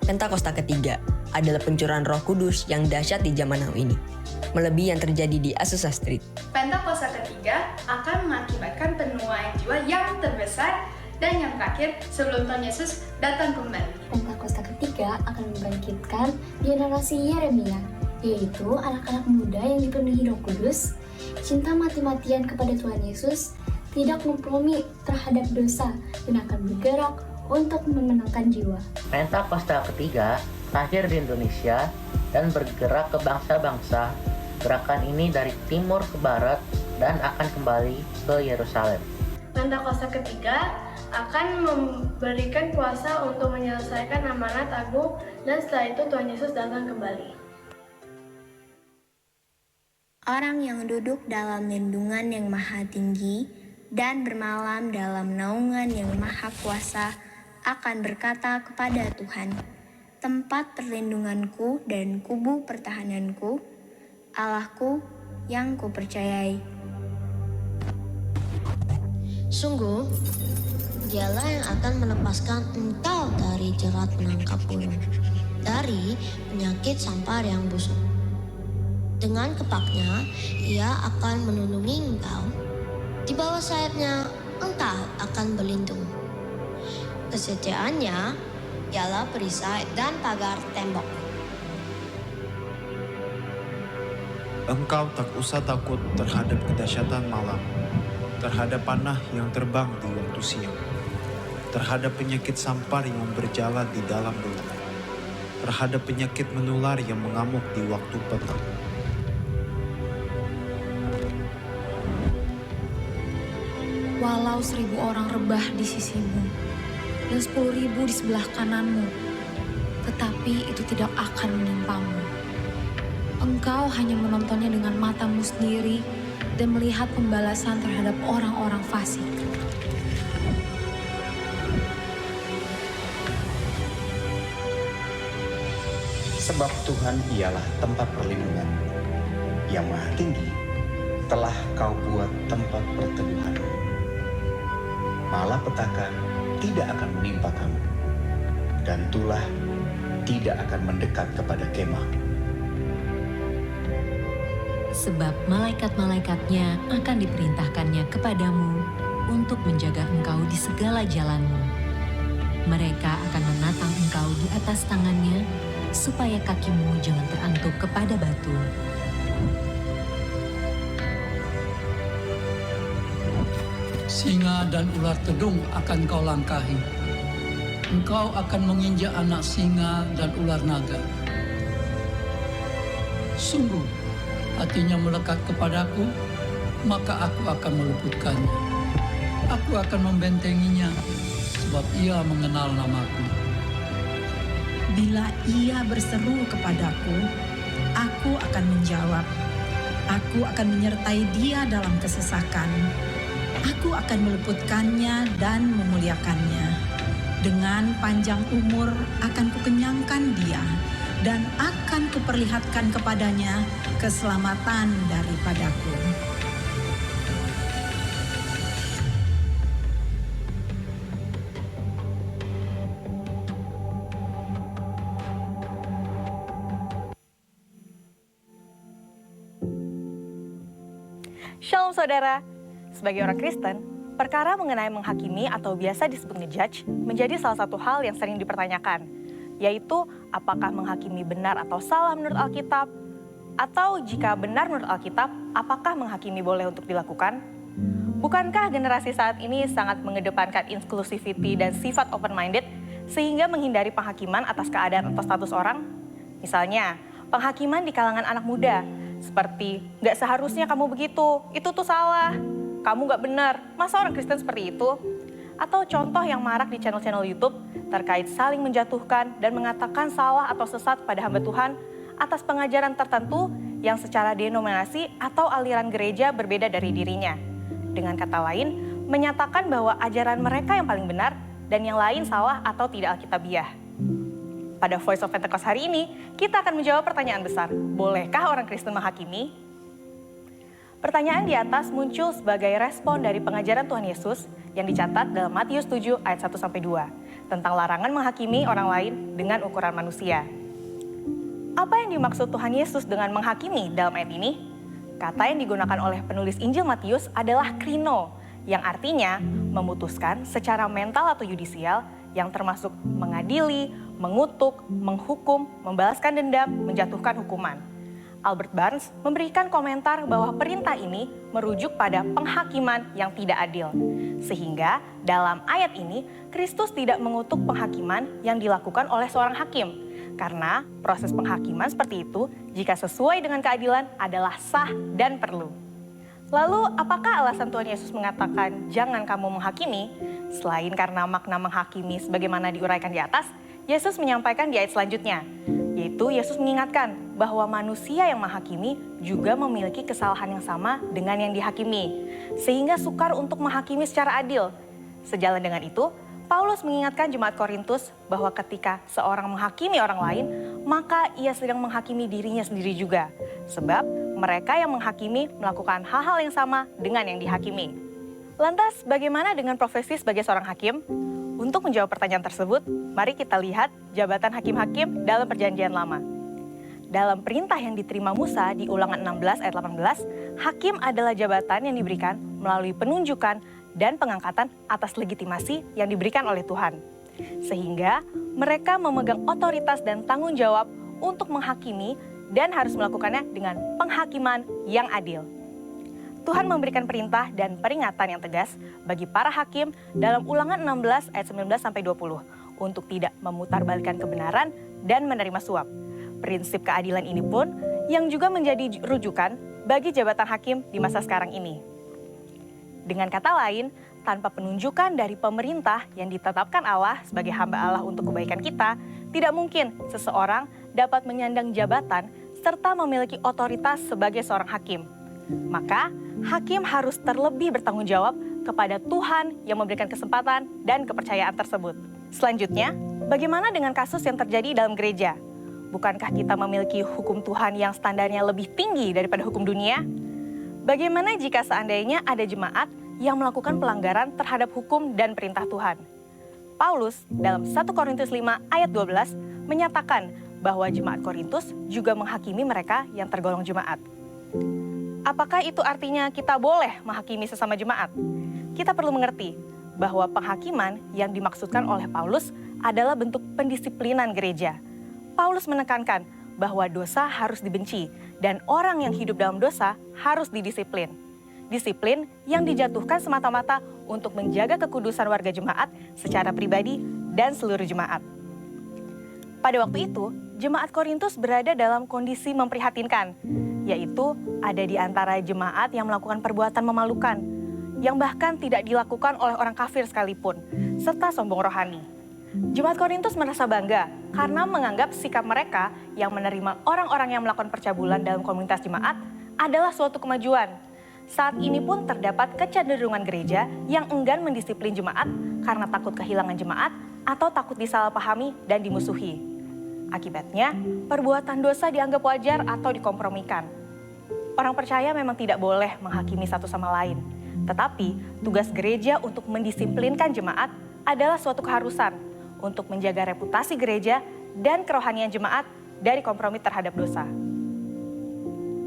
Pentakosta ketiga adalah pencurahan Roh Kudus yang dahsyat di zaman now ini, melebihi yang terjadi di Azusa Street. Pentakosta ketiga akan mengakibatkan penuaian jiwa yang terbesar dan yang terakhir sebelum Tuhan Yesus datang kembali. Pentakosta ketiga akan membangkitkan generasi Yeremia, yaitu anak-anak muda yang dipenuhi Roh Kudus, cinta mati-matian kepada Tuhan Yesus, tidak kompromi terhadap dosa, dan akan bergerak untuk memenangkan jiwa. Pentakosta ketiga lahir di Indonesia dan bergerak ke bangsa-bangsa. Gerakan ini dari timur ke barat dan akan kembali ke Yerusalem. Pentakosta ketiga akan memberikan kuasa untuk menyelesaikan amanat agung dan setelah itu Tuhan Yesus datang kembali. Orang yang duduk dalam lindungan yang maha tinggi dan bermalam dalam naungan yang maha kuasa akan berkata kepada Tuhan, tempat perlindunganku dan kubu pertahananku, Allahku yang kupercayai. Sungguh, Dialah yang akan melepaskan engkau dari jerat penangkap burung, dari penyakit sampar yang busuk. Dengan kepaknya, Ia akan melindungi engkau. Di bawah sayapnya, engkau akan berlindung. Kesetiaannya ialah perisai dan pagar tembok. Engkau tak usah takut terhadap kedahsyatan malam, terhadap panah yang terbang di waktu siang, terhadap penyakit sampar yang berjalan di dalam gelap, terhadap penyakit menular yang mengamuk di waktu petang. Walau 1000 orang rebah di sisimu dan 10.000 di sebelah kananmu, tetapi itu tidak akan menimpamu. Engkau hanya menontonnya dengan matamu sendiri dan melihat pembalasan terhadap orang-orang fasik. Sebab Tuhan ialah tempat perlindungan yang maha tinggi, telah kau buat tempat perteduhan. Malapetaka tidak akan menimpa kamu, dan tulah tidak akan mendekat kepada kemah. Sebab malaikat-malaikatnya akan diperintahkannya kepadamu untuk menjaga engkau di segala jalanmu. Mereka akan menatang engkau di atas tangannya, supaya kakimu jangan terantuk kepada batu. Singa dan ular tedung akan kau langkahi. Engkau akan menginjak anak singa dan ular naga. Sungguh, hatinya melekat kepadaku, maka aku akan meluputkannya. Aku akan membentenginya, sebab ia mengenal namaku. Bila ia berseru kepadaku, aku akan menjawab. Aku akan menyertai dia dalam kesesakan. Aku akan meluputkannya dan memuliakannya. Dengan panjang umur akan kukenyangkan dia, dan akan kuperlihatkan kepadanya keselamatan daripadaku. Shalom saudara. Sebagai orang Kristen, perkara mengenai menghakimi atau biasa disebut ngejudge menjadi salah satu hal yang sering dipertanyakan, yaitu apakah menghakimi benar atau salah menurut Alkitab, atau jika benar menurut Alkitab, apakah menghakimi boleh untuk dilakukan? Bukankah generasi saat ini sangat mengedepankan inclusivity dan sifat open-minded sehingga menghindari penghakiman atas keadaan atau status orang? Misalnya, penghakiman di kalangan anak muda, seperti "Gak seharusnya kamu begitu, itu tuh salah. Kamu gak benar, masa orang Kristen seperti itu?" Atau contoh yang marak di channel-channel YouTube terkait saling menjatuhkan dan mengatakan salah atau sesat pada hamba Tuhan atas pengajaran tertentu yang secara denominasi atau aliran gereja berbeda dari dirinya. Dengan kata lain, menyatakan bahwa ajaran mereka yang paling benar dan yang lain salah atau tidak alkitabiah. Pada Voice of Pentecost hari ini, kita akan menjawab pertanyaan besar, bolehkah orang Kristen menghakimi? Pertanyaan di atas muncul sebagai respon dari pengajaran Tuhan Yesus yang dicatat dalam Matius 7 ayat 1-2. tentang larangan menghakimi orang lain dengan ukuran manusia. Apa yang dimaksud Tuhan Yesus dengan menghakimi dalam ayat ini? Kata yang digunakan oleh penulis Injil Matius adalah krino, yang artinya memutuskan secara mental atau yudisial, yang termasuk mengadili, mengutuk, menghukum, membalaskan dendam, menjatuhkan hukuman. Albert Barnes memberikan komentar bahwa perintah ini merujuk pada penghakiman yang tidak adil. Sehingga dalam ayat ini, Kristus tidak mengutuk penghakiman yang dilakukan oleh seorang hakim. Karena proses penghakiman seperti itu, jika sesuai dengan keadilan, adalah sah dan perlu. Lalu, apakah alasan Tuhan Yesus mengatakan jangan kamu menghakimi? Selain karena makna menghakimi sebagaimana diuraikan di atas, Yesus menyampaikan di ayat selanjutnya, yaitu Yesus mengingatkan bahwa manusia yang menghakimi juga memiliki kesalahan yang sama dengan yang dihakimi, sehingga sukar untuk menghakimi secara adil. Sejalan dengan itu, Paulus mengingatkan jemaat Korintus bahwa ketika seorang menghakimi orang lain, maka ia sedang menghakimi dirinya sendiri juga. Sebab mereka yang menghakimi melakukan hal-hal yang sama dengan yang dihakimi. Lantas bagaimana dengan profesi sebagai seorang hakim? Untuk menjawab pertanyaan tersebut, mari kita lihat jabatan hakim-hakim dalam Perjanjian Lama. Dalam perintah yang diterima Musa di Ulangan 16 ayat 18, hakim adalah jabatan yang diberikan melalui penunjukan dan pengangkatan atas legitimasi yang diberikan oleh Tuhan. Sehingga mereka memegang otoritas dan tanggung jawab untuk menghakimi dan harus melakukannya dengan penghakiman yang adil. Tuhan memberikan perintah dan peringatan yang tegas bagi para hakim dalam Ulangan 16 ayat 19-20 untuk tidak memutarbalikkan kebenaran dan menerima suap. Prinsip keadilan ini pun yang juga menjadi rujukan bagi jabatan hakim di masa sekarang ini. Dengan kata lain, tanpa penunjukan dari pemerintah yang ditetapkan Allah sebagai hamba Allah untuk kebaikan kita, tidak mungkin seseorang dapat menyandang jabatan serta memiliki otoritas sebagai seorang hakim. Maka, hakim harus terlebih bertanggung jawab kepada Tuhan yang memberikan kesempatan dan kepercayaan tersebut. Selanjutnya, bagaimana dengan kasus yang terjadi dalam gereja? Bukankah kita memiliki hukum Tuhan yang standarnya lebih tinggi daripada hukum dunia? Bagaimana jika seandainya ada jemaat yang melakukan pelanggaran terhadap hukum dan perintah Tuhan? Paulus dalam 1 Korintus 5 ayat 12 menyatakan bahwa jemaat Korintus juga menghakimi mereka yang tergolong jemaat. Apakah itu artinya kita boleh menghakimi sesama jemaat? Kita perlu mengerti bahwa penghakiman yang dimaksudkan oleh Paulus adalah bentuk pendisiplinan gereja. Paulus menekankan bahwa dosa harus dibenci dan orang yang hidup dalam dosa harus didisiplin. Disiplin yang dijatuhkan semata-mata untuk menjaga kekudusan warga jemaat secara pribadi dan seluruh jemaat. Pada waktu itu, jemaat Korintus berada dalam kondisi memprihatinkan, yaitu ada di antara jemaat yang melakukan perbuatan memalukan, yang bahkan tidak dilakukan oleh orang kafir sekalipun, serta sombong rohani. Jemaat Korintus merasa bangga karena menganggap sikap mereka yang menerima orang-orang yang melakukan percabulan dalam komunitas jemaat adalah suatu kemajuan. Saat ini pun terdapat kecenderungan gereja yang enggan mendisiplin jemaat karena takut kehilangan jemaat atau takut disalahpahami dan dimusuhi. Akibatnya, perbuatan dosa dianggap wajar atau dikompromikan. Orang percaya memang tidak boleh menghakimi satu sama lain. Tetapi, tugas gereja untuk mendisiplinkan jemaat adalah suatu keharusan untuk menjaga reputasi gereja dan kerohanian jemaat dari kompromi terhadap dosa.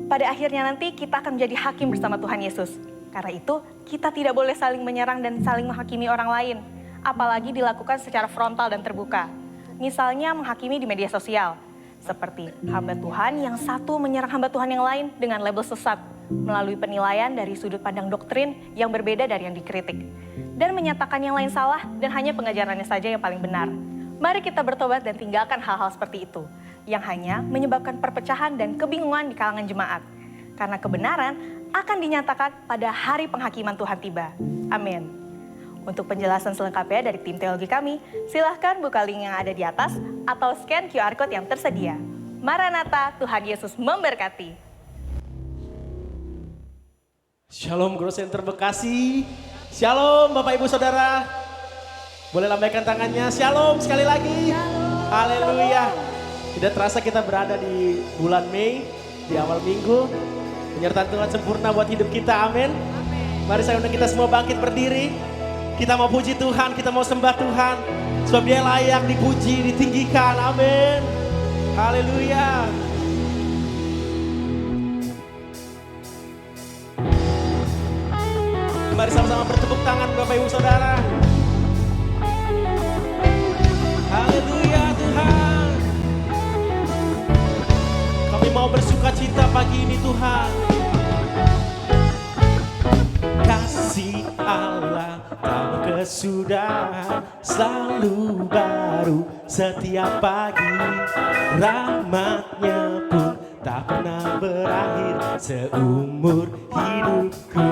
Pada akhirnya nanti kita akan menjadi hakim bersama Tuhan Yesus. Karena itu, kita tidak boleh saling menyerang dan saling menghakimi orang lain, apalagi dilakukan secara frontal dan terbuka. Misalnya menghakimi di media sosial, seperti hamba Tuhan yang satu menyerang hamba Tuhan yang lain dengan label sesat, melalui penilaian dari sudut pandang doktrin yang berbeda dari yang dikritik, dan menyatakan yang lain salah dan hanya pengajarannya saja yang paling benar. Mari kita bertobat dan tinggalkan hal-hal seperti itu, yang hanya menyebabkan perpecahan dan kebingungan di kalangan jemaat. Karena kebenaran akan dinyatakan pada hari penghakiman Tuhan tiba. Amin. Untuk penjelasan selengkapnya dari tim teologi kami, silahkan buka link yang ada di atas atau scan QR Code yang tersedia. Maranatha, Tuhan Yesus memberkati. Shalom Grow Center Bekasi. Shalom Bapak Ibu Saudara. Boleh lambaikan tangannya. Shalom sekali lagi. Haleluya. Tidak terasa kita berada di bulan Mei, di awal minggu. Penyertaan Tuhan sempurna buat hidup kita. Amin. Mari saya undang kita semua bangkit berdiri. Kita mau puji Tuhan, kita mau sembah Tuhan. Sebab dia layak dipuji, ditinggikan. Amin. Haleluya. Mari sama-sama bertepuk tangan Bapak Ibu Saudara. Haleluya Tuhan. Kami mau bersuka cita pagi ini Tuhan. Kasih Allah tak berkesudahan, selalu baru setiap pagi. Rahmatnya pun tak pernah berakhir seumur hidupku.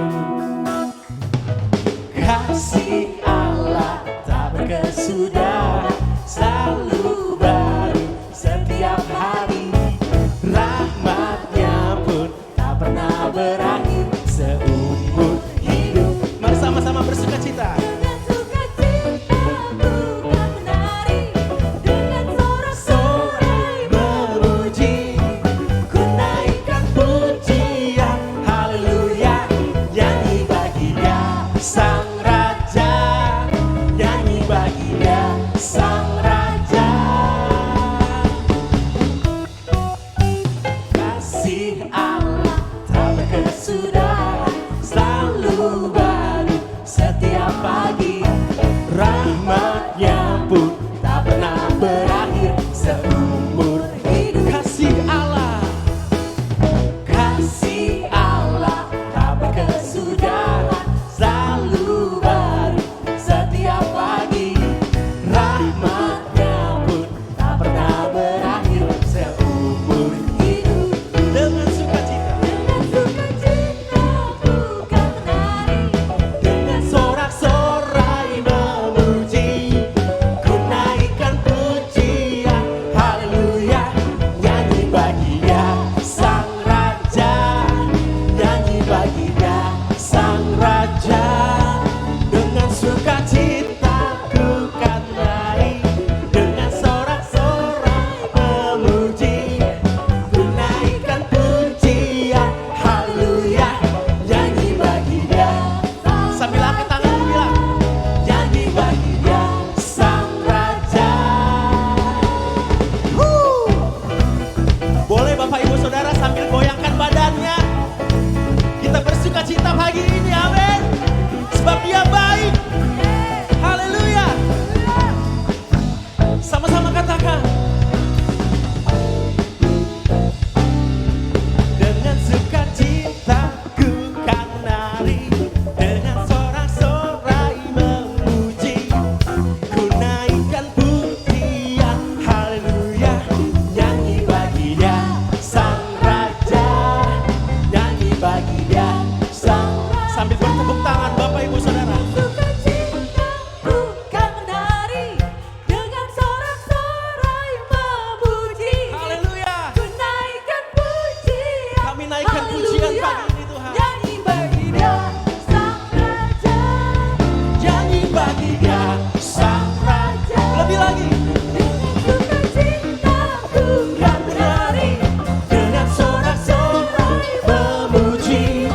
Kasih Allah tak berkesudahan, selalu baru setiap hari. Rahmatnya pun tak pernah berakhir seumur hidup. Mari sama-sama bersuka cita. Dengan sukacita bukan menari, dengan sorak-sorai memuji, ku naikkan pujian, haleluya, nyanyi bagi Dia Sang Raja, nyanyi bagi Dia Sang Raja. Kasih Allah tak berkesudahan, selalu baru setiap pagi. Rahmatnya pun tak pernah berakhir seumur hidup. Kasih Allah tak berkesudahan, selalu baru setiap pagi. Rahmatnya pun tak pernah berakhir seumur hidup. Dengan sukacita bukan menari, dengan sorak-sorai memuji, ku naikkan pujian, haleluya, nyanyi bagi Dia Sang Raja, nyanyi bagi Dia Sang Raja. Dengan sukacita ku kan naik, dengan sorak-sorai memuji, ku naikkan pujian, haleluya, nyanyi bagi Dia. Sambil angkat tangan bilang, nyanyi bagi Dia Sang Raja. Boleh Bapak Ibu Saudara sambil goyangkan badannya. Kita bersuka cita pagi ini, amin. Sebab Dia baik. Haleluya. Sama-sama katakan. Dengan sukacita ku kan nari, dengan sorak-sorai memuji, ku naikkan pujian, haleluya, nyanyi bagi Dia Sang Raja, nyanyi bagi Dia Sang Raja. Sambil bertepuk tangan Bapak Ibu Saudara. Sukacita bukan menari, dengan sorak-sorai memuji, haleluya, ku naikkan pujian, kami naikkan pujian pagi ini Tuhan. Nyanyi bagi Dia Sang Raja, nyanyi bagi Dia Sang Raja. Lebih lagi. Sukacita bukan menari, dengan sorak-sorai memuji,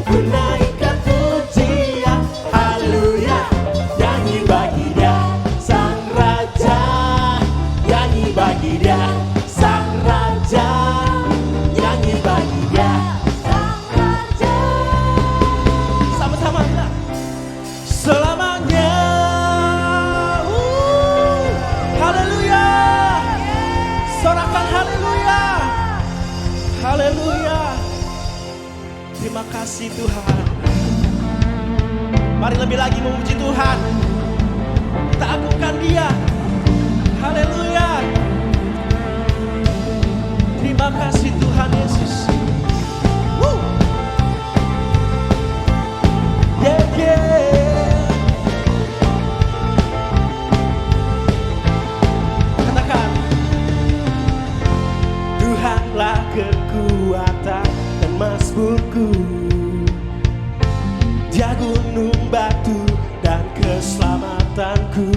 ku naikkan pujian, haleluya, nyanyi bagi Dia Sang Raja, nyanyi bagi Dia Sang Raja, nyanyi bagi Dia Sang Raja. Sama-sama bilang, selamanya. Haleluya. Sorakan haleluya. Haleluya. Terima kasih Tuhan. Mari lebih lagi memuji Tuhan. Kita agungkan Dia. Haleluya. Terima kasih Tuhan Yesus. Yeah, yeah. Katakan, Tuhanlah kekuatan dan mazmurku, Dia gunung batu dan keselamatanku.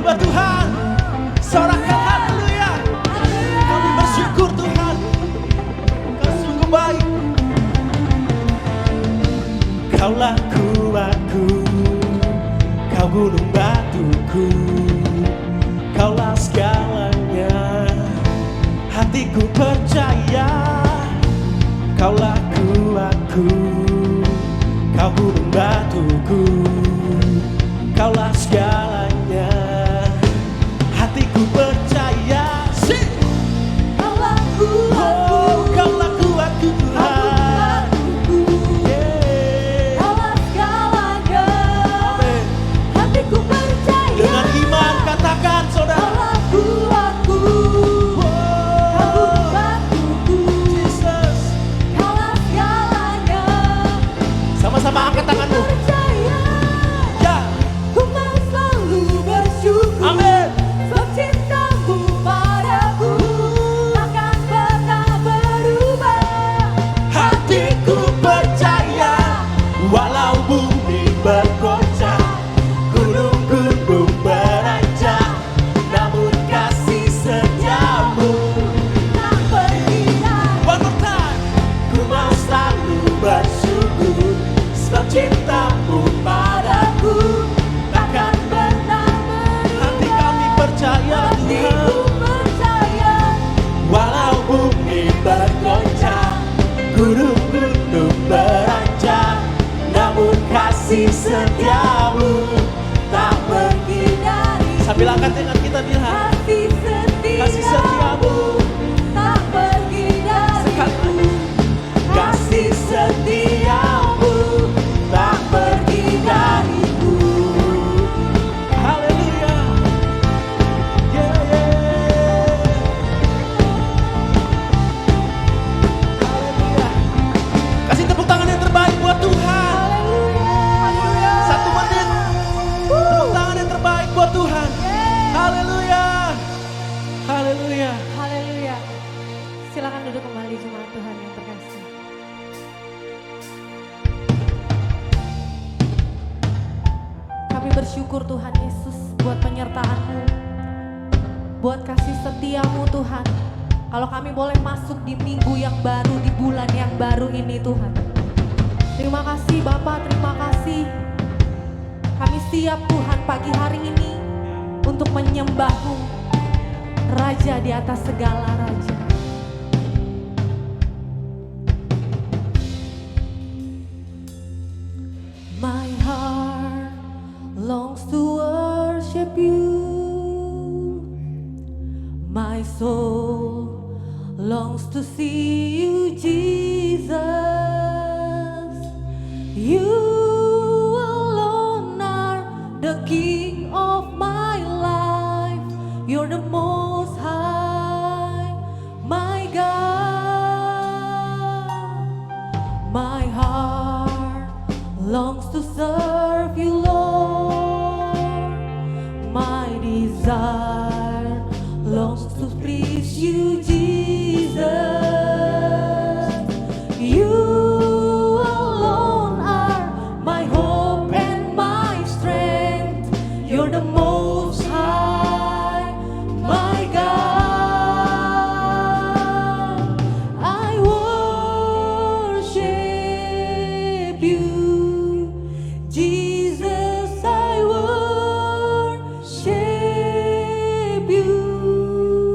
buat Tuhan. Sorakan haleluya. Kami bersyukur Tuhan, Kau sungguh baik. Kaulah kuatku, Kau gunung batuku, Kaulah segalanya. Hatiku percaya, Kaulah kuatku, Kau gunung batuku, Kaulah segalanya. Hatiku percaya, Kaulah kuatku, Kaulah kuatku Tuhan. Kaulah segalanya. Hatiku percaya. Dengan iman katakan saudara. Kaulah kuatku, Kau batuku, Jesus. Kaulah segalanya. Sama-sama angkat tanganmu. Percaya, Ya. ku mau selalu bersyukur. Amin. Sebab cintamu padaku takkan pernah berubah. Hatiku percaya, walau bumi bergoncang, gunung-gunung beranjak, namun kasih setiamu Tak pergi dari one more time. Ku mau selalu bersyukur, sebab cintamu padaku takkan pernah berubah. hati kami percaya Tuhan. Hatiku percaya, Walau bumi bergoncang, gunung-gunung beranjak, namun kasih setiamu tak pergi dari. Sambil angkat dengan kita bilang, kasih setiamu tak pergi dariku. kasih setiamu tak pergi dariku. Haleluya. Yeah, yeah. Haleluya. Kasih tepuk tangan yang terbaik buat Tuhan. Satu menit. Tepuk tangan yang terbaik buat Tuhan. Haleluya. Haleluya. Haleluya. Silakan duduk kembali jemaat Tuhan yang terkasih. Kami bersyukur Tuhan Yesus buat penyertaan-Mu, buat kasih setia-Mu Tuhan. Kalau kami boleh masuk di minggu yang baru, di bulan yang baru ini Tuhan. Terima kasih Bapa, terima kasih. Kami siap Tuhan pagi hari ini untuk menyembah-Mu, Raja di atas segala raja. My heart longs to worship you. My soul longs to see you, Jesus. You alone are the King of my life. You're the most high, my God. My heart longs to serve you, Lord. My desire longs to please you, Jesus. You alone are my hope and my strength. You're the most high, my God. I worship you, Jesus. I worship you.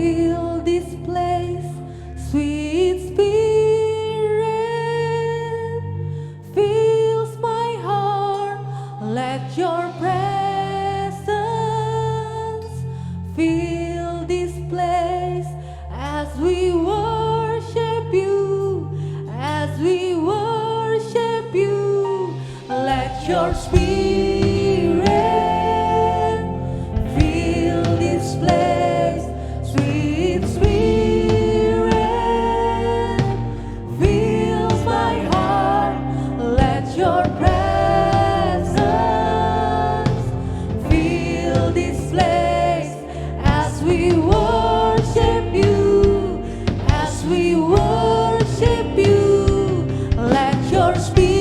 Fill this place, sweet Spirit, fills my heart. Let your presence fill this place as we worship you, as we worship you. Let your Spirit fill this place, sweet Spirit, fills my heart. Let your presence fill this place as we worship you, as we worship you. Let your Spirit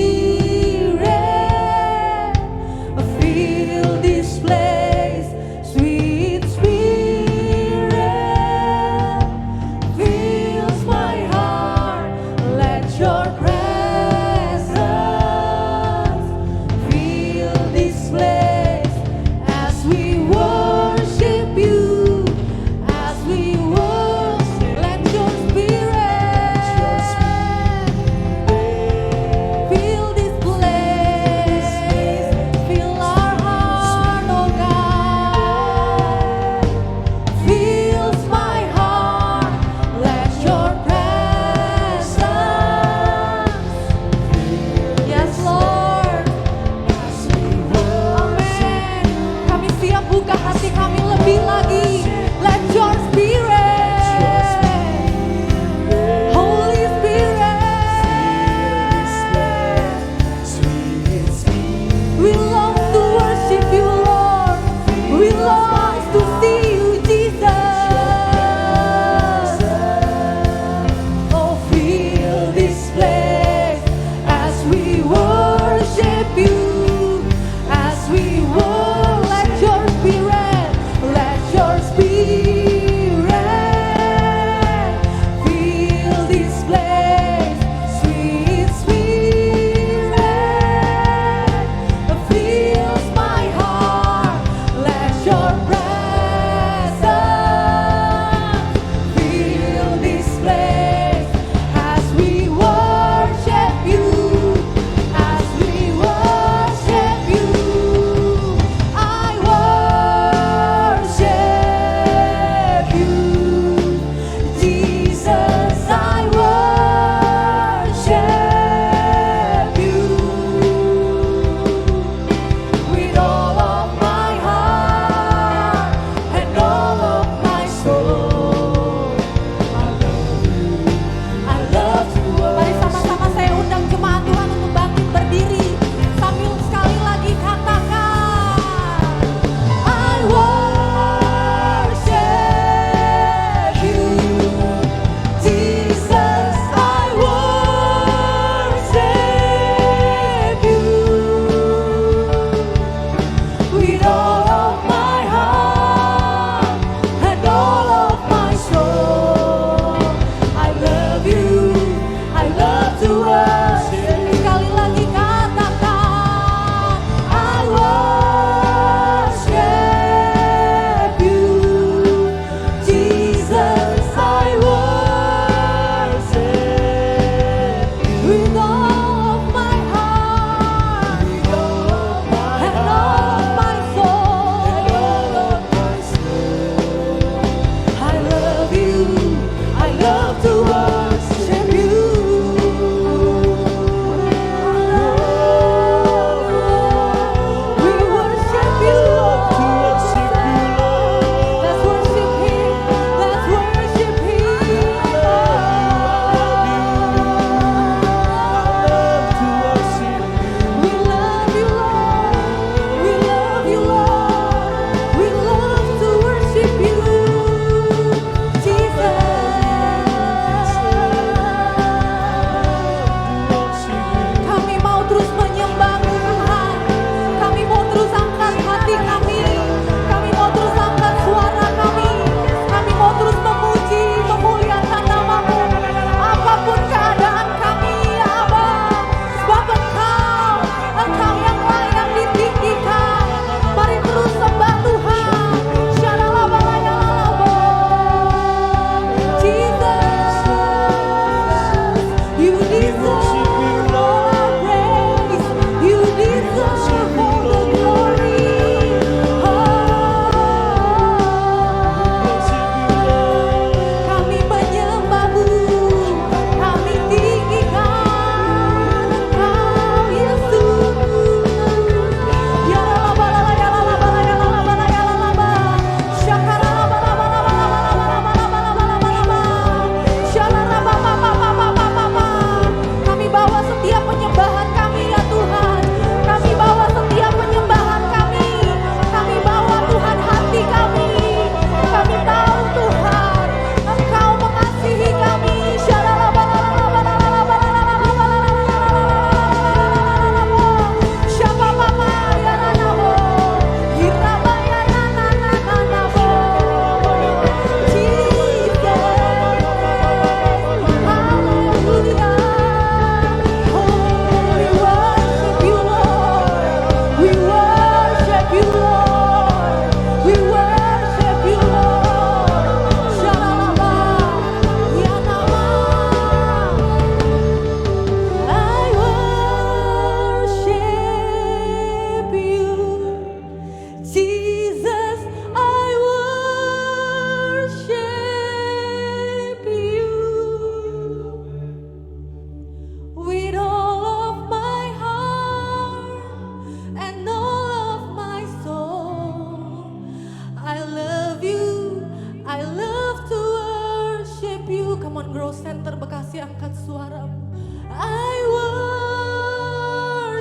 Come on, Growth Center Bekasi, angkat suaramu. I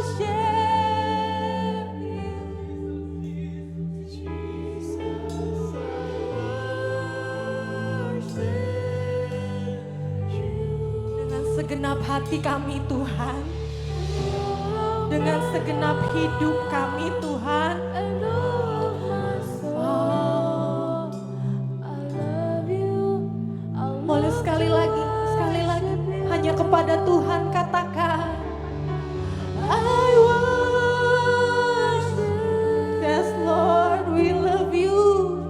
worship you, Jesus. Dengan segenap hati kami Tuhan, dengan segenap hidup kami Tuhan. Boleh sekali lagi, hanya kepada Tuhan katakan, I worship. Yes Lord, we love you.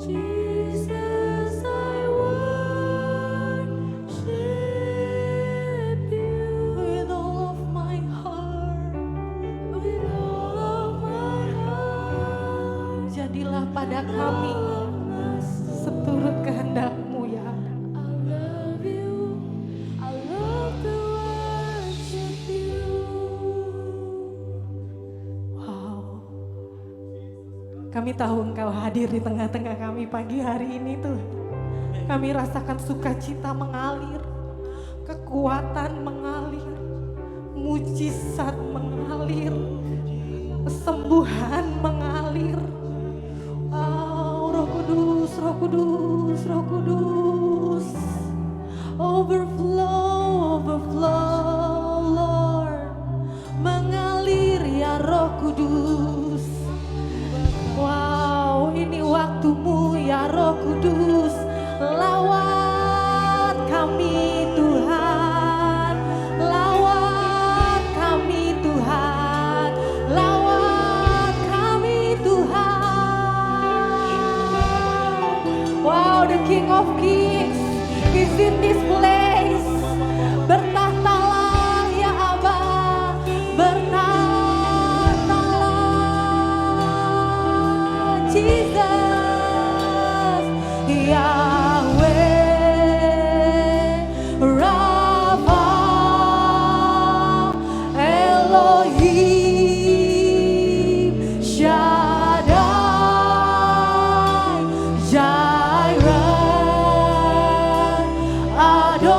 Jesus, I worship you with all of my heart, with all of my heart. Jadilah pada kami seturut kehendak-Mu ya. Kami tahu Engkau hadir di tengah-tengah kami pagi hari ini tuh. Kami rasakan sukacita mengalir, kekuatan mengalir, mujizat mengalir, kesembuhan mengalir. Roh Kudus, Roh Kudus, Roh Kudus. Overflow, overflow Lord. Mengalir ya Roh Kudus. Wow, ini waktu-Mu ya Roh Kudus. Lawat kami Tuhan, lawat kami Tuhan, lawat kami Tuhan. Wow, the King of Kings is in this place. Bertahtalah ya Aba, Jesus, Yahweh, Rapha, Elohim, Shaddai, Jireh, Adonai.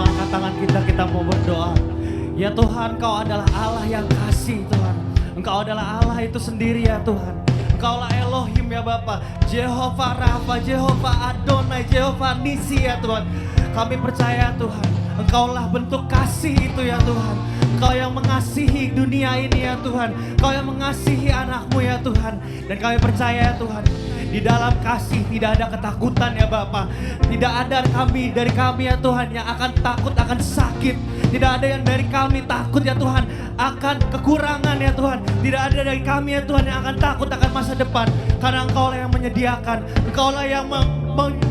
angkat tangan kita mau berdoa. Ya Tuhan, Kau adalah Allah yang kasih Tuhan. Engkau adalah Allah itu sendiri ya Tuhan. Engkaulah Elohim ya Bapa, Jehovah Rafa, Jehovah Adonai, Jehovah Nisi ya Tuhan. Kami percaya Tuhan, Engkaulah bentuk kasih itu ya Tuhan. Engkau yang mengasihi dunia ini ya Tuhan. Engkau yang mengasihi anak-Mu ya Tuhan. Dan kami percaya ya Tuhan, di dalam kasih tidak ada ketakutan ya Bapa. Tidak ada dari kami ya Tuhan yang akan takut akan sakit. Tidak ada yang dari kami takut ya Tuhan akan kekurangan ya Tuhan. Tidak ada dari kami ya Tuhan yang akan takut akan masa depan. Karena Engkaulah yang menyediakan. Engkaulah yang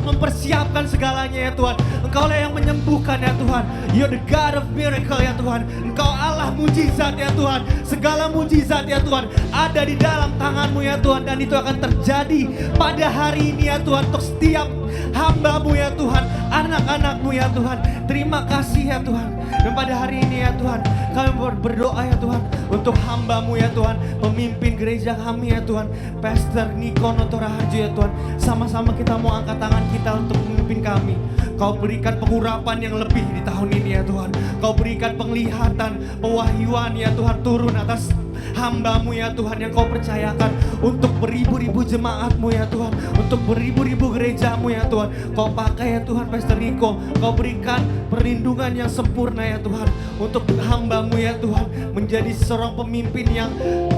mempersiapkan segalanya ya Tuhan. Engkaulah yang menyembuhkan ya Tuhan. You're the God of miracle ya Tuhan. Engkau Allah mujizat ya Tuhan. Segala mujizat ya Tuhan ada di dalam tangan-Mu ya Tuhan. Dan itu akan terjadi pada hari ini ya Tuhan. Untuk setiap hamba-Mu ya Tuhan, anak-anak-Mu ya Tuhan. Terima kasih ya Tuhan. Dan pada hari ini ya Tuhan, kami berdoa ya Tuhan untuk hamba-Mu ya Tuhan, pemimpin gereja kami ya Tuhan, Pastor Niko Notoraharjo ya Tuhan. Sama-sama kita mau angkat tangan kita untuk memimpin kami. Kau berikan pengurapan yang lebih di tahun ini ya Tuhan. Kau berikan penglihatan, pewahyuan ya Tuhan turun atas hamba-Mu ya Tuhan yang Kau percayakan untuk beribu-ribu jemaat-Mu ya Tuhan, untuk beribu-ribu gereja-Mu ya Tuhan. Kau pakai ya Tuhan Pastor Niko, Kau berikan perlindungan yang sempurna ya Tuhan untuk hamba-Mu ya Tuhan, menjadi seorang pemimpin yang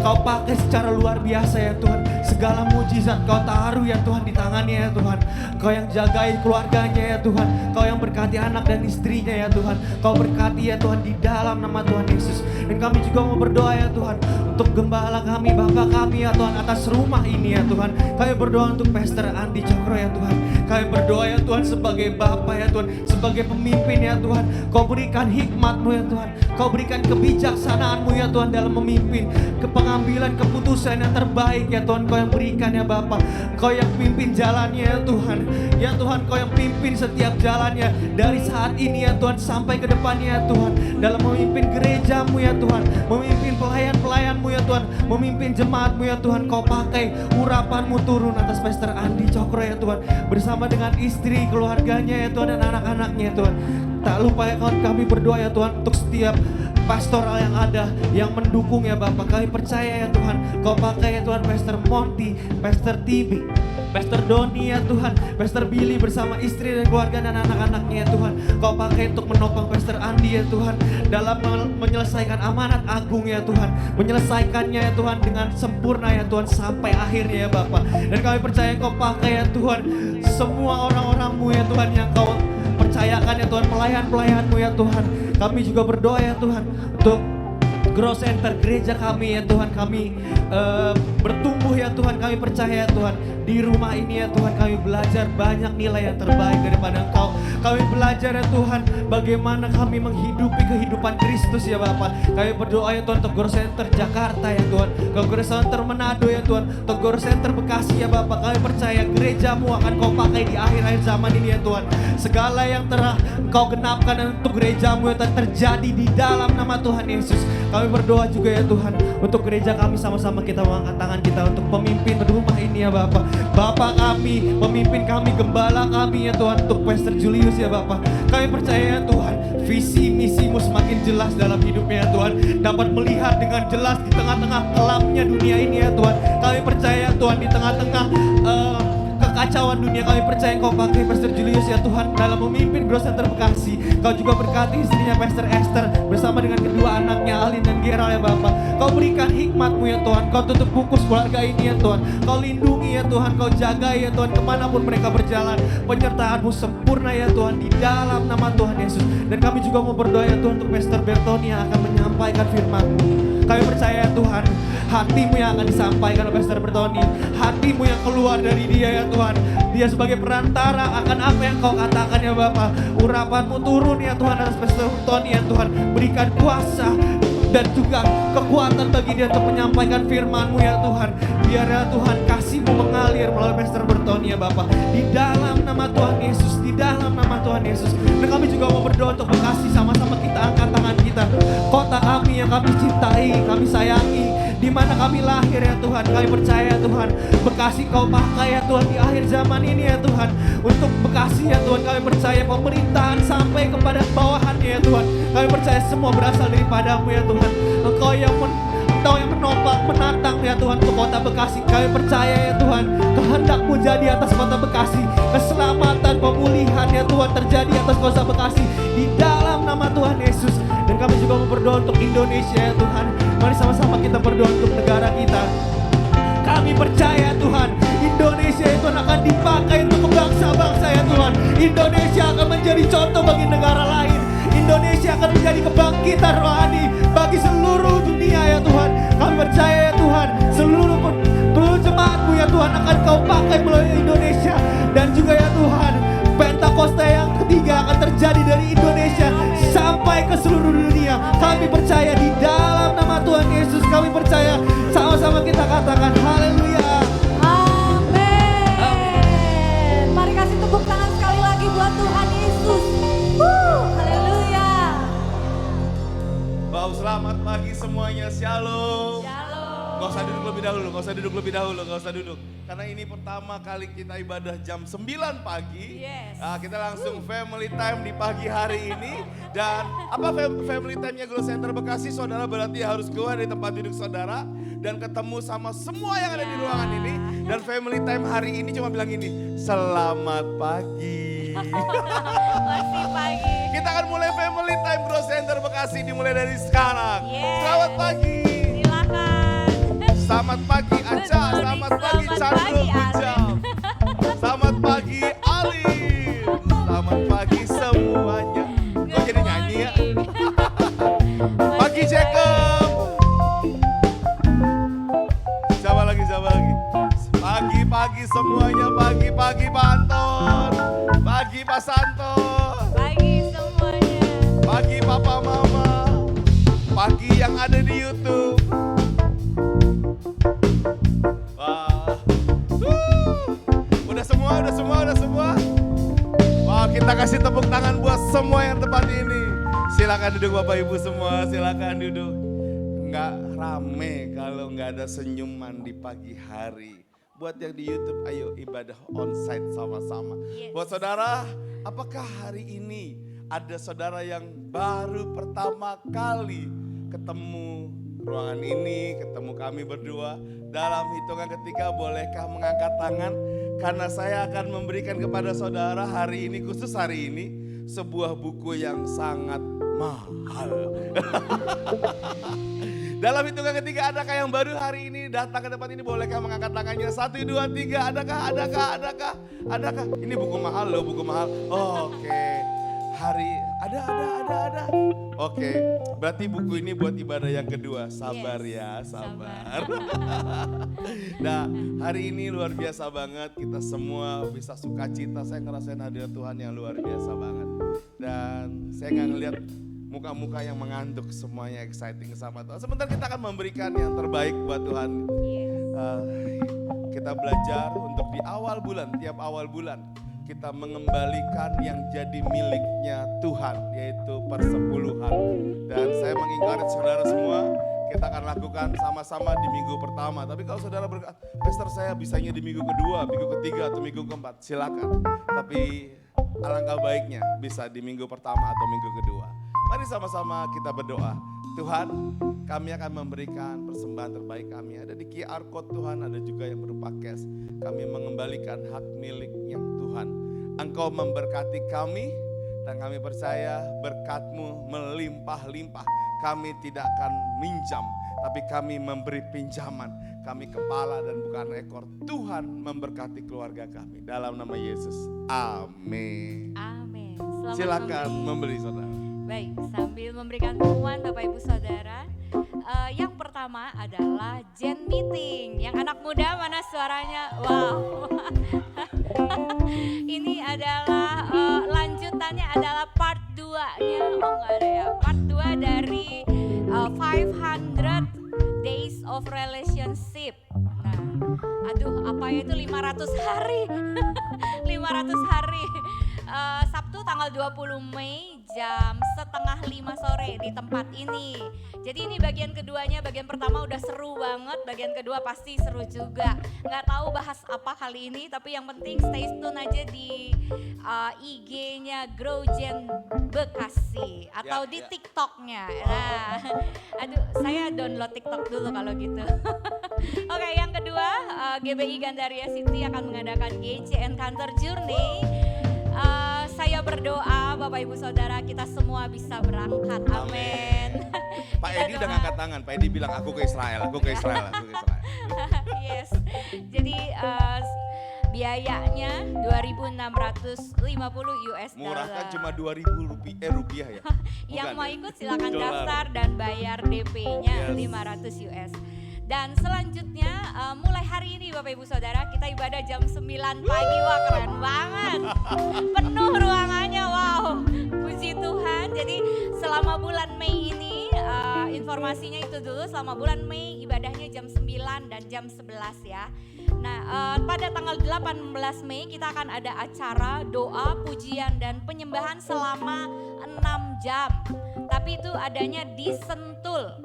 Kau pakai secara luar biasa ya Tuhan. Segala mujizat Kau taruh ya Tuhan di tangannya ya Tuhan. Kau yang jagain keluarganya ya Tuhan. Kau yang berkati anak dan istrinya ya Tuhan. Kau berkati ya Tuhan di dalam nama Tuhan Yesus. Dan kami juga mau berdoa ya Tuhan untuk gembala kami, Bapak kami ya Tuhan atas rumah ini ya Tuhan. Kami berdoa untuk Pastor Andi Cokro ya Tuhan. Kami berdoa ya Tuhan sebagai Bapak ya Tuhan, sebagai pemimpin ya Tuhan. Kau berikan hikmat-Mu ya Tuhan. Kau berikan kebijaksanaan-Mu ya Tuhan dalam memimpin, pengambilan keputusan yang terbaik ya Tuhan. Kau yang berikan ya Bapak. Kau yang pimpin jalannya ya Tuhan. Ya Tuhan, Kau yang pimpin setiap jalannya dari saat ini ya Tuhan sampai ke depannya ya Tuhan. Dalam memimpin gereja-Mu ya Tuhan, memimpin pelayan-pelayan-Mu ya Tuhan, memimpin jemaat-Mu ya Tuhan. Kau pakai urapan-Mu turun atas Pastor Andi Cokro ya Tuhan, bersama dengan istri, keluarganya ya Tuhan, dan anak-anaknya ya Tuhan. Tak lupa ya kami berdoa ya Tuhan untuk setiap pastoral yang ada, yang mendukung ya Bapak. Kami percaya ya Tuhan, Kau pakai ya Tuhan Pastor Monty, Pastor Tibi, Pastor Doni ya Tuhan, Pastor Billy bersama istri dan keluarga dan anak-anaknya ya Tuhan. Kau pakai untuk menopang Pastor Andi ya Tuhan, dalam menyelesaikan amanat agung ya Tuhan, menyelesaikannya ya Tuhan dengan sempurna ya Tuhan sampai akhirnya ya Bapak. Dan kami percaya Kau pakai ya Tuhan semua orang-orang-Mu ya Tuhan yang Kau percayakan ya Tuhan, pelayan-pelayan-Mu ya Tuhan. Kami juga berdoa ya Tuhan untuk Growth Center gereja kami ya Tuhan. Kami bertumbuh ya Tuhan. Kami percaya ya Tuhan, di rumah ini ya Tuhan kami belajar banyak nilai yang terbaik daripada Engkau. Kami belajar ya Tuhan bagaimana kami menghidupi kehidupan Kristus ya Bapak. Kami berdoa ya Tuhan untuk Growth Center Jakarta ya Tuhan, untuk Growth Center Manado ya Tuhan, untuk Growth Center Bekasi ya Bapak. Kami percaya gereja-Mu akan Kau pakai di akhir-akhir zaman ini ya Tuhan. Segala yang telah Kau genapkan untuk gereja-Mu ya Tuhan terjadi di dalam nama Tuhan Yesus. Kami berdoa juga ya Tuhan untuk gereja kami, sama-sama kita mengangkat tangan kita untuk pemimpin rumah ini ya Bapak. Bapak kami, pemimpin kami, gembala kami ya Tuhan, untuk Pastor Julius ya Bapak. Kami percaya ya Tuhan, visi misimu semakin jelas dalam hidupnya ya Tuhan, dapat melihat dengan jelas di tengah-tengah kelamnya dunia ini ya Tuhan. Kami percaya ya Tuhan, di tengah-tengah kekacauan dunia, kami percaya Kau pakai Pastor Julius ya Tuhan dalam memimpin Growth Center Bekasi. Kau juga berkati istrinya Pastor Esther bersama dengan kedua anaknya Alin dan Gerald ya Bapak. Kau berikan hikmat-Mu ya Tuhan. Kau tutup bungkus keluarga ini ya Tuhan. Kau lindungi ya Tuhan. Kau jaga ya Tuhan kemanapun mereka berjalan. Penyertaan-Mu sempurna ya Tuhan di dalam nama Tuhan Yesus. Dan kami juga mau berdoa ya Tuhan untuk Pastor Bertoni yang akan menyampaikan firman-Mu. Kami percaya ya Tuhan, hati-Mu yang akan disampaikan oleh Pastor Bertoni, hati-Mu yang keluar dari dia ya Tuhan. Dia sebagai perantara akan apa yang Kau katakan ya Bapak. Urapan-Mu turun ya Tuhan atas Pastor Bertoni ya Tuhan. Berikan kuasa dan juga kekuatan bagi dia untuk menyampaikan firman-Mu ya Tuhan. Biar ya Tuhan kasih-Mu mengalir melalui Pastor Bertoni ya Bapak. Di dalam nama Tuhan Yesus, di dalam nama Tuhan Yesus. Dan kami juga mau berdoa untuk Bekasi, sama-sama kita angkat tangan kita. Kota kami yang kami cintai, kami sayangi, di mana kami lahir ya Tuhan. Kami percaya ya Tuhan, Bekasi Kau pakai ya Tuhan di akhir zaman ini ya Tuhan. Untuk Bekasi ya Tuhan, kami percaya pemerintahan sampai kepada bawahannya ya Tuhan. Kami percaya semua berasal daripada-Mu ya Tuhan. Engkau yang menopang, menatang ya Tuhan ke kota Bekasi. Kami percaya ya Tuhan, kehendak-Mu jadi atas kota Bekasi. Keselamatan, pemulihan ya Tuhan terjadi atas kota Bekasi di dalam nama Tuhan Yesus. Dan kami juga mau berdoa untuk Indonesia ya Tuhan. Mari sama-sama kita berdoa untuk negara kita. Kami percaya Tuhan, Indonesia itu akan dipakai untuk bangsa-bangsa ya Tuhan. Indonesia akan menjadi contoh bagi negara lain. Indonesia akan menjadi kebangkitan rohani bagi seluruh dunia ya Tuhan. Kami percaya ya Tuhan, seluruh jemaat-Mu ya Tuhan akan Kau pakai melalui Indonesia. Dan juga ya Tuhan, Pentakosta yang ketiga akan terjadi dari Indonesia sampai ke seluruh dunia. Kami percaya di dalam nama Tuhan Yesus. Kami percaya, sama-sama kita katakan haleluya. Amin. Mari kasih tepuk tangan sekali lagi buat Tuhan Yesus. Haleluya. Wow, selamat pagi semuanya. Shalom. Gak usah duduk lebih dahulu, gak usah duduk lebih dahulu, gak usah duduk. Karena ini pertama kali kita ibadah jam 9 pagi. Nah, kita langsung family time di pagi hari ini. Dan apa family time-nya Growth Center Bekasi? Saudara berarti harus keluar dari tempat duduk saudara dan ketemu sama semua yang ada di ruangan ini. Dan family time hari ini cuma bilang ini, selamat pagi. Masih pagi. Kita akan mulai family time Growth Center Bekasi dimulai dari sekarang. Selamat pagi. Selamat pagi Aca, selamat pagi Chandro Hujam, selamat pagi Alin, selamat pagi semuanya. Kok jadi nyanyi ya? Pagi Jacob. Siapa lagi? Pagi-pagi semuanya, pagi-pagi Pak Anton, pagi Pak Santo, Pagi semuanya. pagi Papa Mama, pagi yang ada di YouTube. Udah semua. Wow, kita kasih tepuk tangan buat semua yang tempat ini. Silakan duduk Bapak Ibu semua, silakan duduk. Nggak rame kalau nggak ada senyuman di pagi hari. Buat yang di YouTube, ayo ibadah onsite sama-sama. Buat saudara, apakah hari ini ada saudara yang baru pertama kali ketemu ruangan ini, ketemu kami berdua? Dalam hitungan ketiga, bolehkah mengangkat tangan? Karena saya akan memberikan kepada saudara hari ini, khusus hari ini, sebuah buku yang sangat mahal. Dalam hitungan ketiga, adakah yang baru hari ini datang ke tempat ini? Bolehkah mengangkat tangannya? 1, 2, 3, adakah? Ini buku mahal loh, buku mahal. Oke. Hari, ada. Oke, berarti buku ini buat ibadah yang kedua. Sabar ya, sabar. Nah, hari ini luar biasa banget. Kita semua bisa sukacita. Saya ngerasain hadirat Tuhan yang luar biasa banget. Dan saya nggak ngeliat muka-muka yang mengantuk, semuanya exciting sama Tuhan. Sebentar kita akan memberikan yang terbaik buat Tuhan. Kita belajar untuk di awal bulan, tiap awal bulan. Kita mengembalikan yang jadi miliknya Tuhan, yaitu persepuluhan. Dan saya mengingatkan saudara semua, kita akan lakukan sama-sama di minggu pertama. Tapi kalau saudara berkata, Pastor saya bisanya di minggu kedua, minggu ketiga, atau minggu keempat, silakan. Tapi alangkah baiknya bisa di minggu pertama atau minggu kedua. Mari sama-sama kita berdoa. Tuhan, kami akan memberikan persembahan terbaik kami. Ada di QR Code Tuhan, ada juga yang berupa cash. Kami mengembalikan hak miliknya Tuhan. Engkau memberkati kami dan kami percaya berkat-Mu melimpah-limpah. Kami tidak akan minjam, tapi kami memberi pinjaman. Kami kepala dan bukan ekor. Tuhan memberkati keluarga kami. Dalam nama Yesus. Amin. Amin. Silakan memberi saudara. Baik, sambil memberikan pengumuman Bapak Ibu Saudara, yang pertama adalah Gen Meeting. Yang anak muda mana suaranya? Wow. Ini adalah lanjutannya adalah part 2-nya. Oh enggak ada ya. Part 2 dari 500 Days of Relationship. Nah, aduh apa itu 500 hari. 500 hari. Sabtu tanggal 20 Mei jam 4:30 5 sore di tempat ini. Jadi ini bagian keduanya, bagian pertama udah seru banget, bagian kedua pasti seru juga. Nggak tahu bahas apa kali ini, tapi yang penting stay tune aja di IG-nya Growgen Bekasi atau di TikTok-nya. Nah, aduh saya download TikTok dulu kalau gitu. Oke, yang kedua GBI Gandaria City akan mengadakan GC Encounter Journey. Saya berdoa Bapak Ibu Saudara kita semua bisa berangkat. Amin. Pak Edi udah ngangkat tangan. Pak Edi bilang aku ke Israel, aku ke Israel, aku ke Israel. Yes. Jadi biayanya 2.650 US dollar. Murah kan cuma 2.000 rupiah ya. Yang Bukan mau ya? ikut silakan Dolar. daftar dan bayar DP-nya Yes. 500 US. Dan selanjutnya mulai hari ini Bapak Ibu Saudara kita ibadah jam 9 pagi. Wah keren banget. Penuh ruangannya, wow. Puji Tuhan. Jadi selama bulan Mei ini informasinya itu dulu, selama bulan Mei ibadahnya jam 9 dan jam 11 ya. Nah pada tanggal 18 Mei kita akan ada acara doa, pujian dan penyembahan selama 6 jam. Tapi itu adanya di Sentul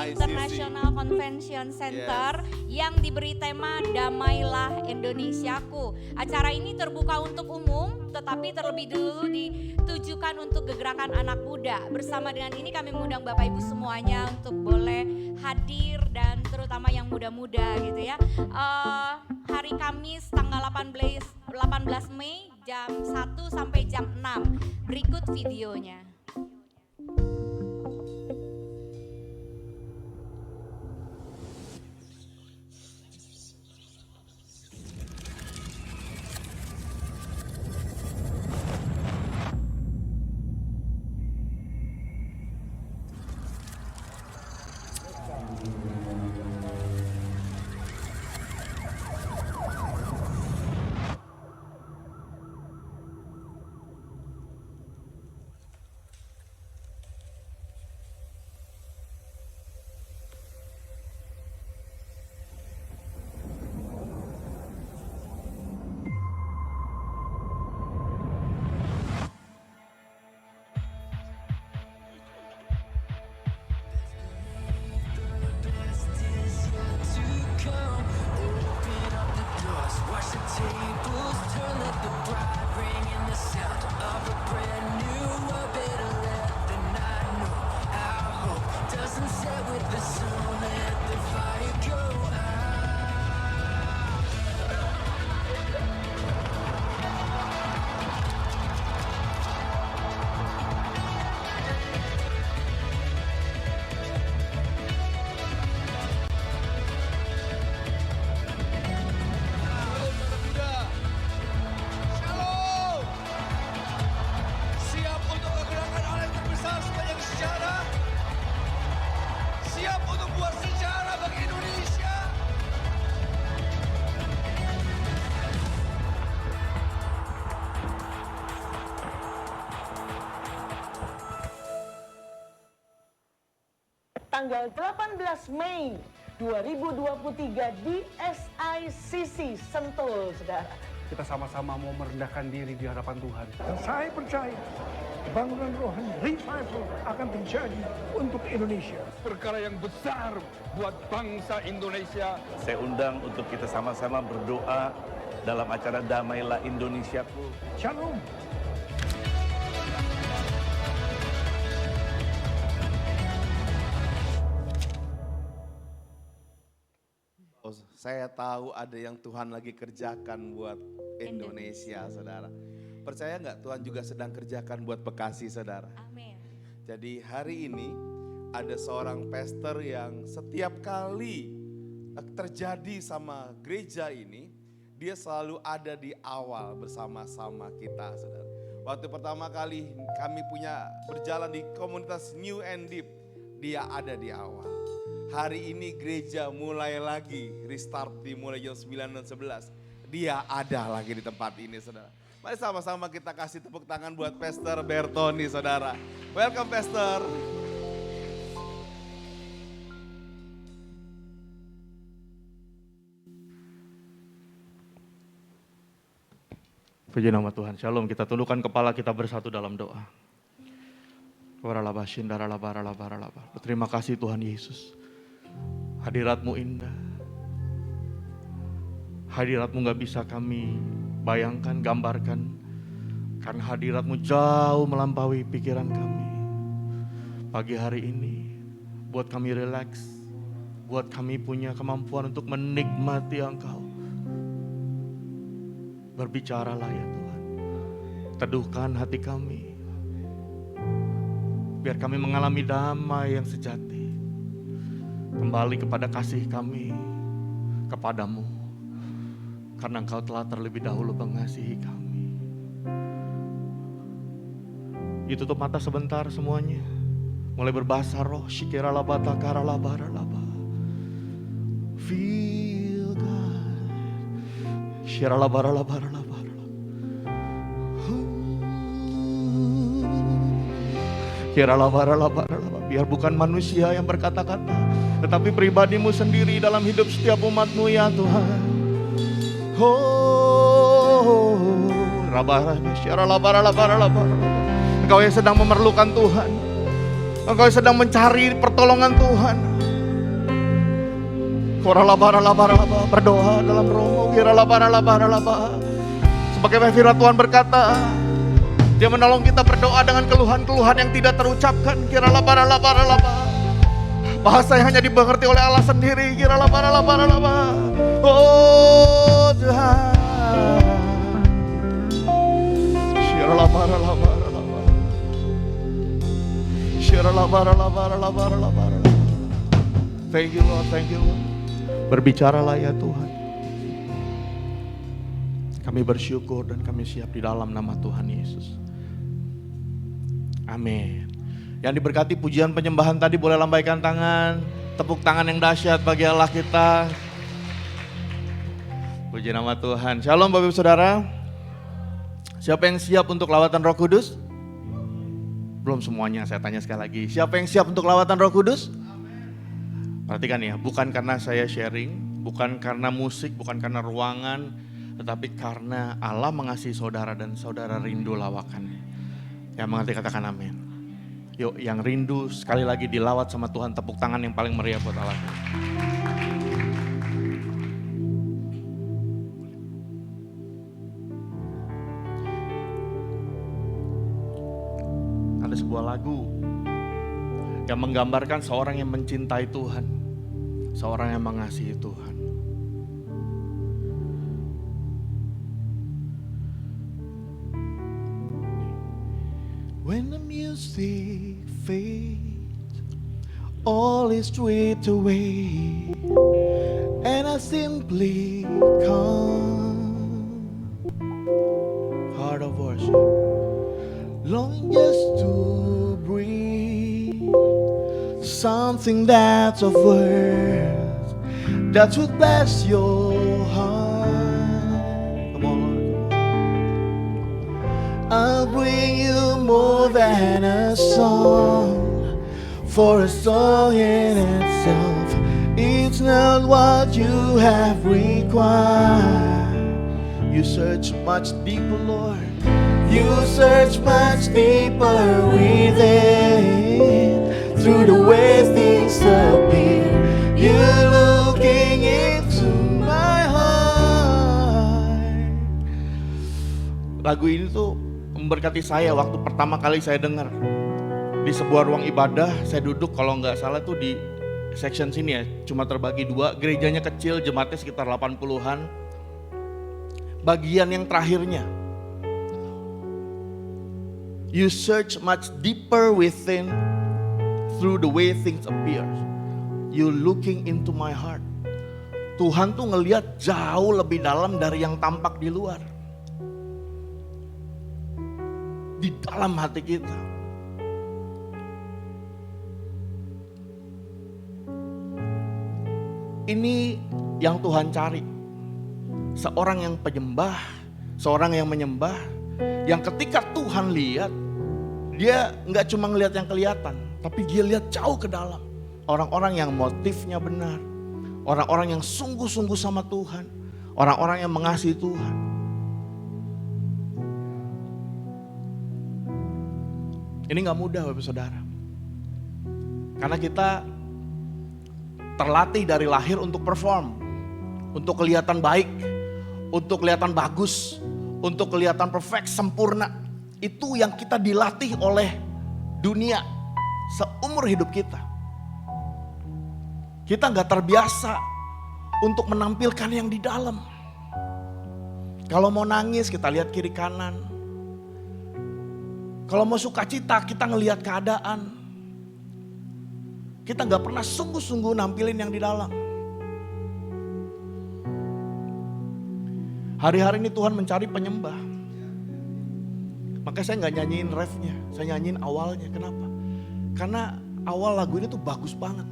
International Convention Center yang diberi tema Damailah Indonesiaku. Acara ini terbuka untuk umum tetapi terlebih dulu ditujukan untuk gegerakan anak muda. Bersama dengan ini kami mengundang Bapak Ibu semuanya untuk boleh hadir dan terutama yang muda-muda gitu ya. Hari Kamis tanggal 18 Mei jam 1 sampai jam 6. Berikut videonya. Tanggal 18 Mei 2023 di SICC Sentul, saudara. Kita sama-sama mau merendahkan diri di hadapan Tuhan. Dan saya percaya bangunan rohani revival akan terjadi untuk Indonesia. Perkara yang besar buat bangsa Indonesia. Saya undang untuk kita sama-sama berdoa dalam acara Damailah Indonesiaku. Shalom. Saya tahu ada yang Tuhan lagi kerjakan buat Indonesia, saudara. Percaya nggak Tuhan juga sedang kerjakan buat Bekasi, saudara? Amin. Jadi hari ini ada seorang pastor yang setiap kali terjadi sama gereja ini, dia selalu ada di awal bersama-sama kita, saudara. Waktu pertama kali kami berjalan di komunitas New and Deep, dia ada di awal. Hari ini gereja mulai lagi, restart dimulai jam 9 dan 11. Dia ada lagi di tempat ini, saudara. Mari sama-sama kita kasih tepuk tangan buat Pastor Bertoni, saudara. Welcome, Pastor. Puji nama Tuhan. Shalom, kita tundukkan kepala kita bersatu dalam doa. Terima kasih Tuhan Yesus. Hadirat-Mu indah. Hadirat-Mu gak bisa kami bayangkan, gambarkan. Karena hadirat-Mu jauh melampaui pikiran kami. Pagi hari ini, buat kami rileks. Buat kami punya kemampuan untuk menikmati Engkau. Berbicaralah ya Tuhan. Teduhkan hati kami. Biar kami mengalami damai yang sejati. Kembali kepada kasih kami kepadamu. Karena Engkau telah terlebih dahulu mengasihi kami. Ditutup mata sebentar semuanya. Mulai berbahasa roh. Shikira labata kara labara laba. Feel God. Shikira labara labara labara. Biar bukan manusia yang berkata-kata, tetapi pribadi-Mu sendiri dalam hidup setiap umat-Mu ya Tuhan. Engkau yang sedang memerlukan Tuhan. Engkau yang sedang mencari pertolongan Tuhan. Berdoa dalam roh. Sebagai firman Tuhan berkata, Dia menolong kita berdoa dengan keluhan-keluhan yang tidak terucapkan. Bahasa yang hanya dimengerti oleh Allah sendiri. Oh Tuhan. Thank you Lord, thank you Lord. Berbicaralah ya Tuhan. Kami bersyukur dan kami siap di dalam nama Tuhan Yesus. Amin. Yang diberkati pujian penyembahan tadi boleh lambaikan tangan. Tepuk tangan yang dahsyat bagi Allah kita. Puji nama Tuhan. Shalom Bapak Ibu Saudara. Siapa yang siap untuk lawatan Roh Kudus? Belum semuanya, saya tanya sekali lagi. Siapa yang siap untuk lawatan Roh Kudus? Perhatikan ya, bukan karena saya sharing, bukan karena musik, bukan karena ruangan, tetapi karena Allah mengasihi saudara dan saudara rindu lawakannya. Yang mengerti katakan amin. Yuk yang rindu sekali lagi dilawat sama Tuhan, tepuk tangan yang paling meriah buat Allah. Ada sebuah lagu yang menggambarkan seorang yang mencintai Tuhan, seorang yang mengasihi Tuhan. When the music fades, all is stripped away, and I simply come, heart of worship, longing just to breathe something that's of worth that would bless your heart. Come on, Lord. I'll bring you more than a song, for a song in itself, it's not what you have required. You search much deeper, Lord. You search much deeper within. Through the way things appear, you're looking into my heart. Lagu ini tuh memberkati saya waktu pertama kali saya dengar. Di sebuah ruang ibadah, saya duduk kalau nggak salah tuh di section sini ya, cuma terbagi dua, gerejanya kecil, jemaatnya sekitar 80-an. Bagian yang terakhirnya, you search much deeper within through the way things appear. You looking into my heart. Tuhan tuh ngelihat jauh lebih dalam dari yang tampak di luar. Di dalam hati kita. Ini yang Tuhan cari. Seorang yang penyembah, seorang yang menyembah, yang ketika Tuhan lihat, dia nggak cuma ngelihat yang kelihatan, tapi dia lihat jauh ke dalam. Orang-orang yang motifnya benar, orang-orang yang sungguh-sungguh sama Tuhan, orang-orang yang mengasihi Tuhan. Ini gak mudah Bapak Saudara. Karena kita terlatih dari lahir untuk perform, untuk kelihatan baik, untuk kelihatan bagus, untuk kelihatan perfect, sempurna. Itu yang kita dilatih oleh dunia seumur hidup kita. Kita gak terbiasa untuk menampilkan yang di dalam. Kalau mau nangis kita lihat kiri kanan. Kalau mau sukacita kita ngelihat keadaan. Kita gak pernah sungguh-sungguh nampilin yang di dalam. Hari-hari ini Tuhan mencari penyembah. Makanya saya gak nyanyiin refnya, saya nyanyiin awalnya. Kenapa? Karena awal lagu ini tuh bagus banget.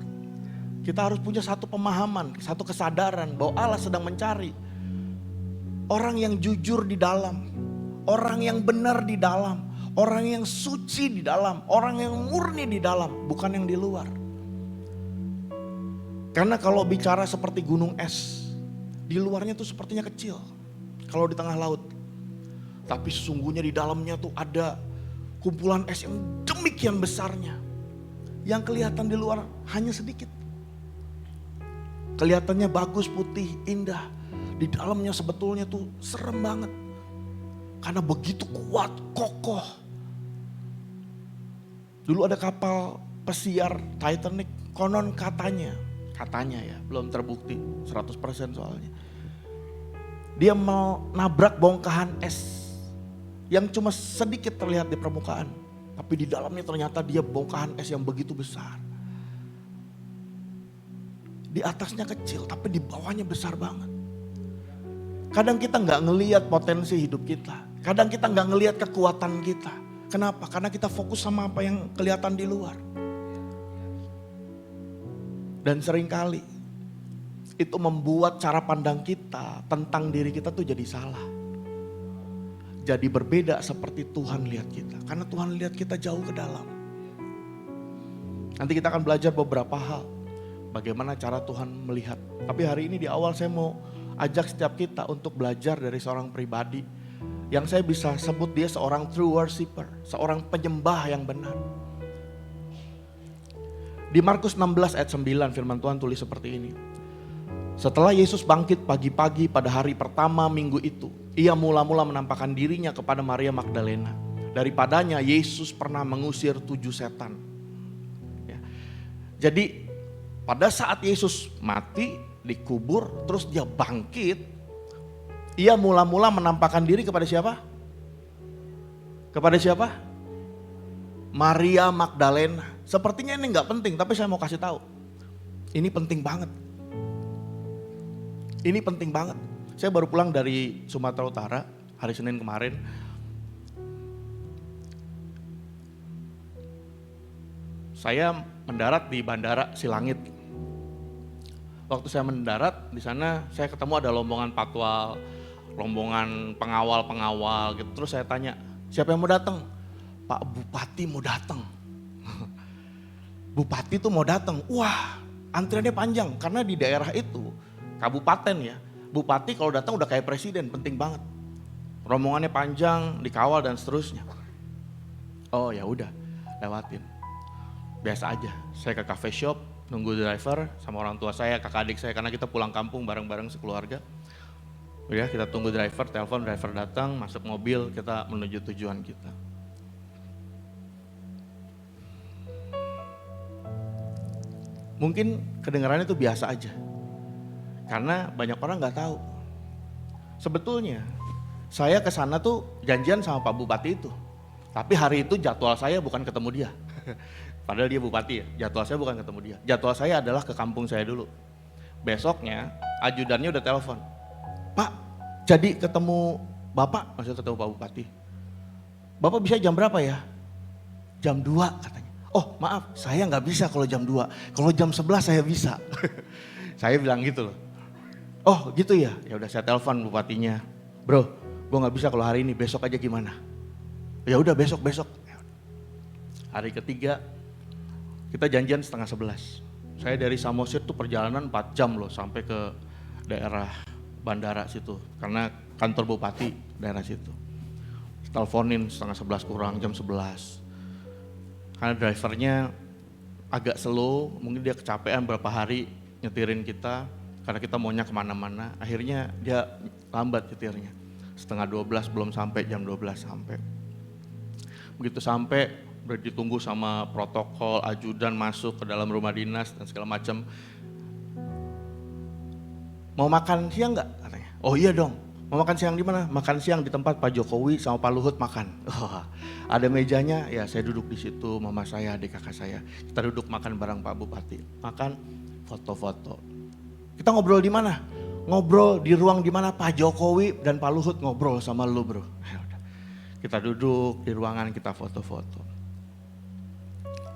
Kita harus punya satu pemahaman, satu kesadaran bahwa Allah sedang mencari orang yang jujur di dalam, orang yang benar di dalam, orang yang suci di dalam, orang yang murni di dalam, bukan yang di luar. Karena kalau bicara seperti gunung es, di luarnya tuh sepertinya kecil kalau di tengah laut. Tapi sesungguhnya di dalamnya tuh ada kumpulan es yang demikian besarnya. Yang kelihatan di luar hanya sedikit. Kelihatannya bagus, putih, indah. Di dalamnya sebetulnya tuh serem banget. Karena begitu kuat, kokoh. Dulu ada kapal pesiar Titanic, konon katanya ya, belum terbukti 100% soalnya. Dia mau nabrak bongkahan es yang cuma sedikit terlihat di permukaan. Tapi di dalamnya ternyata dia bongkahan es yang begitu besar. Di atasnya kecil tapi di bawahnya besar banget. Kadang kita gak ngelihat potensi hidup kita. Kadang kita gak ngelihat kekuatan kita. Kenapa? Karena kita fokus sama apa yang kelihatan di luar. Dan seringkali itu membuat cara pandang kita tentang diri kita tuh jadi salah. Jadi berbeda seperti Tuhan lihat kita. Karena Tuhan lihat kita jauh ke dalam. Nanti kita akan belajar beberapa hal. Bagaimana cara Tuhan melihat. Tapi hari ini di awal saya mau ajak setiap kita untuk belajar dari seorang pribadi. Yang saya bisa sebut dia seorang true worshiper. Seorang penyembah yang benar. Di Markus 16 ayat 9 firman Tuhan tulis seperti ini. Setelah Yesus bangkit pagi-pagi pada hari pertama minggu itu, ia mula-mula menampakkan dirinya kepada Maria Magdalena. Daripadanya Yesus pernah mengusir 7 setan. Ya. Jadi pada saat Yesus mati, dikubur, terus dia bangkit, ia mula-mula menampakkan diri kepada siapa? Kepada siapa? Maria Magdalena. Sepertinya ini nggak penting, tapi saya mau kasih tahu. Ini penting banget. Ini penting banget. Saya baru pulang dari Sumatera Utara hari Senin kemarin. Saya mendarat di Bandara Silangit. Waktu saya mendarat di sana saya ketemu ada rombongan patwal, rombongan pengawal-pengawal gitu. Terus saya tanya, siapa yang mau datang? Pak Bupati mau datang. Bupati tuh mau datang. Wah, antriannya panjang karena di daerah itu kabupaten ya. Bupati kalau datang udah kayak presiden, penting banget. Rombongannya panjang, dikawal dan seterusnya. Oh ya udah, lewatin. Biasa aja. Saya ke cafe shop, nunggu driver sama orang tua saya, kakak adik saya karena kita pulang kampung bareng-bareng sekeluarga. Udah kita tunggu driver, telepon driver datang, masuk mobil, kita menuju tujuan kita. Mungkin kedengarannya itu biasa aja. Karena banyak orang gak tahu. Sebetulnya saya ke sana tuh janjian sama Pak Bupati itu. Tapi hari itu jadwal saya bukan ketemu dia. Padahal dia bupati ya, jadwal saya bukan ketemu dia. Jadwal saya adalah ke kampung saya dulu. Besoknya ajudannya udah telepon. Pak, jadi ketemu Bapak, maksudnya ketemu Pak Bupati. Bapak bisa jam berapa ya? Jam 2 katanya. Oh maaf, saya gak bisa kalau jam 2. Kalau jam 11 saya bisa. Saya bilang gitu loh. Oh gitu ya, ya udah saya telepon bupatinya. Bro, gue gak bisa kalau hari ini, besok aja gimana? Ya udah besok. Hari ketiga kita janjian 10:30. Saya dari Samosir tuh perjalanan 4 jam loh sampai ke daerah bandara situ. Karena kantor bupati daerah situ. Teleponin 10:30 kurang, jam 11. Karena drivernya agak slow, mungkin dia kecapean berapa hari nyetirin kita, karena kita maunya kemana-mana, akhirnya dia lambat nyetirnya. 11:30 belum sampai, jam 12 sampai. Begitu sampai, udah ditunggu sama protokol, ajudan masuk ke dalam rumah dinas dan segala macam. Mau makan siang nggak? Katanya. Oh iya dong. Mau makan siang di mana? Makan siang di tempat Pak Jokowi sama Pak Luhut makan. Oh, ada mejanya, ya saya duduk di situ, mama saya, adik kakak saya. Kita duduk makan bareng Pak Bupati. Makan, foto-foto. Kita ngobrol di mana? Ngobrol di ruang di mana Pak Jokowi dan Pak Luhut ngobrol sama lu, bro. Kita duduk di ruangan, kita foto-foto.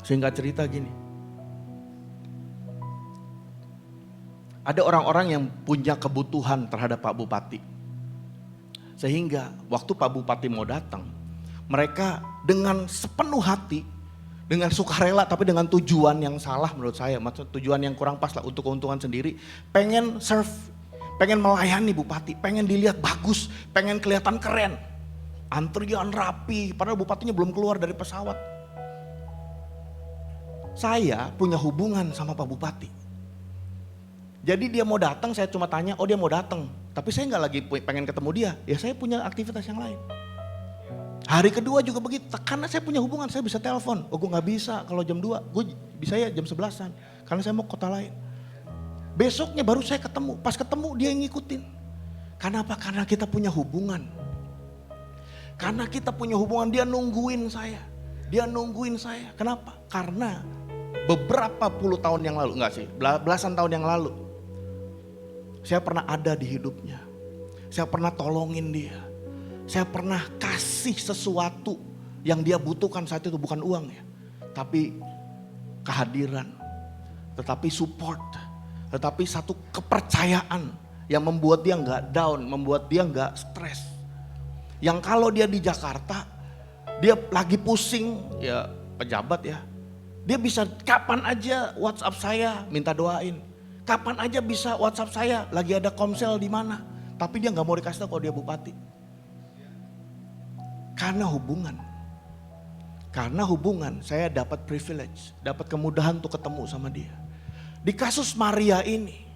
Singkat cerita gini. Ada orang-orang yang punya kebutuhan terhadap Pak Bupati. Sehingga waktu Pak Bupati mau datang, mereka dengan sepenuh hati, dengan sukarela tapi dengan tujuan yang salah menurut saya, maksud tujuan yang kurang pas lah untuk keuntungan sendiri, pengen serve, pengen melayani Bupati, pengen dilihat bagus, pengen kelihatan keren. Antrian rapi, padahal Bupatinya belum keluar dari pesawat. Saya punya hubungan sama Pak Bupati. Jadi dia mau datang, saya cuma tanya, oh dia mau datang. Tapi saya nggak lagi pengen ketemu dia, ya saya punya aktivitas yang lain. Hari kedua juga begitu, karena saya punya hubungan, saya bisa telepon. Oh gue nggak bisa kalau jam 2, gue bisa ya jam 11-an, karena saya mau kota lain. Besoknya baru saya ketemu, pas ketemu dia yang ngikutin. Karena apa? Karena kita punya hubungan. Karena kita punya hubungan, dia nungguin saya. Dia nungguin saya, kenapa? Karena beberapa puluh tahun yang lalu, enggak sih, belasan tahun yang lalu, saya pernah ada di hidupnya. Saya pernah tolongin dia. Saya pernah kasih sesuatu yang dia butuhkan saat itu, bukan uang ya. Tapi kehadiran, tetapi support, tetapi satu kepercayaan yang membuat dia nggak down, membuat dia nggak stres. Yang kalau dia di Jakarta, dia lagi pusing, ya pejabat ya. Dia bisa kapan aja WhatsApp saya minta doain. Kapan aja bisa WhatsApp saya lagi ada komsel di mana. Tapi dia nggak mau dikasih tahu kalau dia bupati. Karena hubungan. Karena hubungan saya dapat privilege, dapat kemudahan untuk ketemu sama dia. Di kasus Maria ini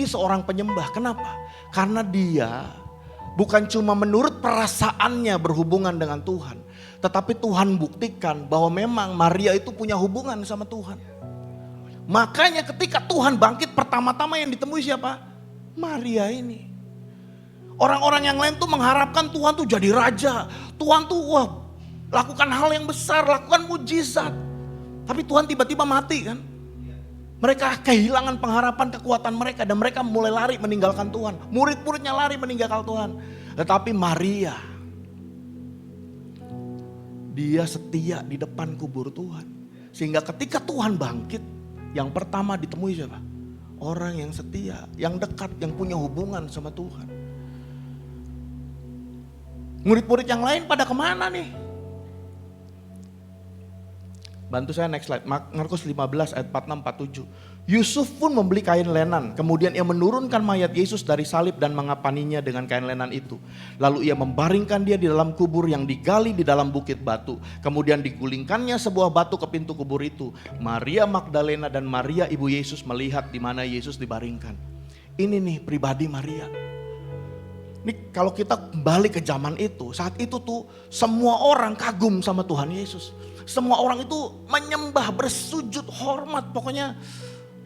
seorang penyembah. Kenapa? Karena dia bukan cuma menurut perasaannya berhubungan dengan Tuhan. Tetapi Tuhan buktikan bahwa memang Maria itu punya hubungan sama Tuhan. Makanya ketika Tuhan bangkit pertama-tama yang ditemui siapa? Maria ini. Orang-orang yang lain tuh mengharapkan Tuhan tuh jadi raja. Tuhan tuh lakukan hal yang besar, lakukan mujizat. Tapi Tuhan tiba-tiba mati kan. Mereka kehilangan pengharapan kekuatan mereka dan mereka mulai lari meninggalkan Tuhan. Murid-muridnya lari meninggalkan Tuhan. Tetapi Maria, dia setia di depan kubur Tuhan. Sehingga ketika Tuhan bangkit, yang pertama ditemui siapa? Orang yang setia, yang dekat, yang punya hubungan sama Tuhan. Murid-murid yang lain pada kemana nih? Bantu saya next slide, Markus 15 ayat 46-47. Yusuf pun membeli kain lenan, kemudian ia menurunkan mayat Yesus dari salib dan mengapaninya dengan kain lenan itu. Lalu ia membaringkan dia di dalam kubur yang digali di dalam bukit batu. Kemudian digulingkannya sebuah batu ke pintu kubur itu. Maria Magdalena dan Maria ibu Yesus melihat di mana Yesus dibaringkan. Ini nih pribadi Maria. Ini kalau kita kembali ke zaman itu, saat itu tuh semua orang kagum sama Tuhan Yesus. Semua orang itu menyembah, bersujud, hormat, pokoknya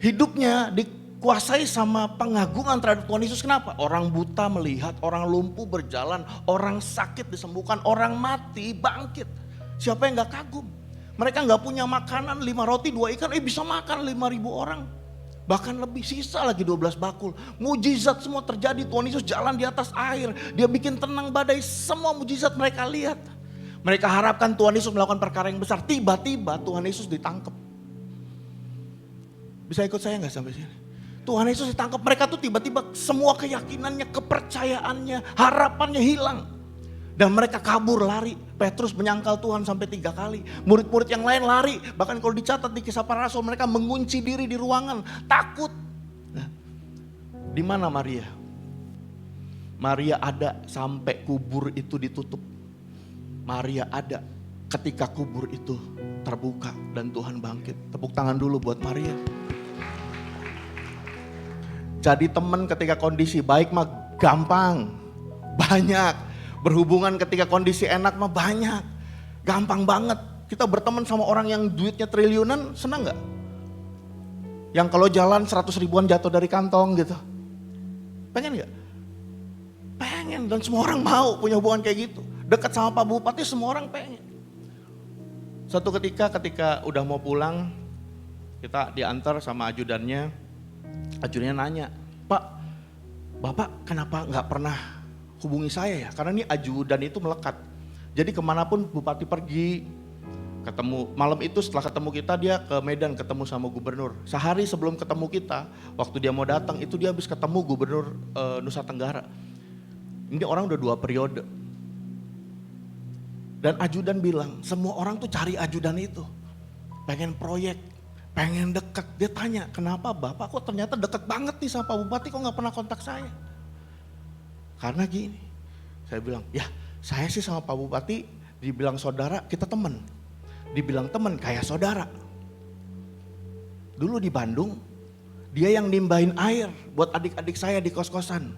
hidupnya dikuasai sama pengagungan terhadap Tuhan Yesus. Kenapa? Orang buta melihat, orang lumpuh berjalan, orang sakit disembuhkan, orang mati bangkit. Siapa yang gak kagum? Mereka gak punya makanan, 5 roti 2 ikan, bisa makan 5.000 orang. Bahkan lebih, sisa lagi 12 bakul. Mujizat semua terjadi, Tuhan Yesus jalan di atas air. Dia bikin tenang badai, semua mujizat mereka lihat. Mereka harapkan Tuhan Yesus melakukan perkara yang besar. Tiba-tiba Tuhan Yesus ditangkap. Bisa ikut saya gak sampai sini? Tuhan Yesus ditangkap, mereka tuh tiba-tiba semua keyakinannya, kepercayaannya, harapannya hilang. Dan mereka kabur lari. Petrus menyangkal Tuhan sampai 3 kali. Murid-murid yang lain lari. Bahkan kalau dicatat di Kisah Para Rasul, mereka mengunci diri di ruangan. Takut. Nah, di mana Maria? Maria ada sampai kubur itu ditutup. Maria ada ketika kubur itu terbuka dan Tuhan bangkit. Tepuk tangan dulu buat Maria. Jadi teman ketika kondisi baik mah gampang, banyak. Berhubungan ketika kondisi enak mah banyak, gampang banget. Kita berteman sama orang yang duitnya triliunan, senang gak? Yang kalau jalan 100 ribuan jatuh dari kantong gitu. Pengen gak? Pengen, dan semua orang mau punya hubungan kayak gitu. Dekat sama Pak Bupati semua orang pengen. Suatu ketika udah mau pulang, kita diantar sama ajudannya. Ajudannya nanya, Pak, Bapak kenapa gak pernah hubungi saya ya? Karena ini ajudan itu melekat. Jadi kemanapun Bupati pergi, ketemu malam itu setelah ketemu kita dia ke Medan ketemu sama gubernur. Sehari sebelum ketemu kita, waktu dia mau datang itu dia habis ketemu gubernur Nusa Tenggara. Ini orang udah 2 periode. Dan ajudan bilang, semua orang tuh cari ajudan itu. Pengen proyek, pengen deket. Dia tanya, kenapa Bapak kok ternyata deket banget nih sama Pak Bupati, kok gak pernah kontak saya? Karena gini, saya bilang, ya saya sih sama Pak Bupati dibilang saudara, kita temen. Dibilang temen kayak saudara. Dulu di Bandung, dia yang nimbahin air buat adik-adik saya di kos-kosan.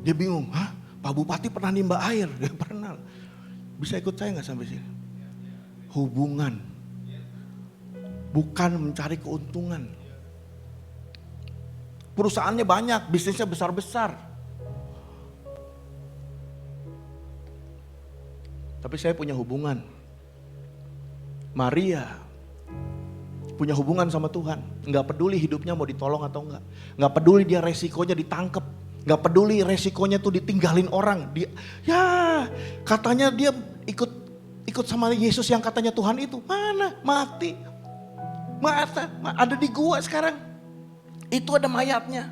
Dia bingung, hah? Pak Bupati pernah nimba air? Dia pernah. Bisa ikut saya gak sampai sini? Hubungan. Bukan mencari keuntungan. Perusahaannya banyak, bisnisnya besar-besar. Tapi saya punya hubungan. Maria punya hubungan sama Tuhan. Nggak peduli hidupnya mau ditolong atau enggak. Nggak peduli dia resikonya ditangkep. Nggak peduli resikonya tuh ditinggalin orang. Dia, ya katanya dia ikut sama Yesus yang katanya Tuhan itu. Mana? Mati. Ada di gua sekarang. Itu ada mayatnya.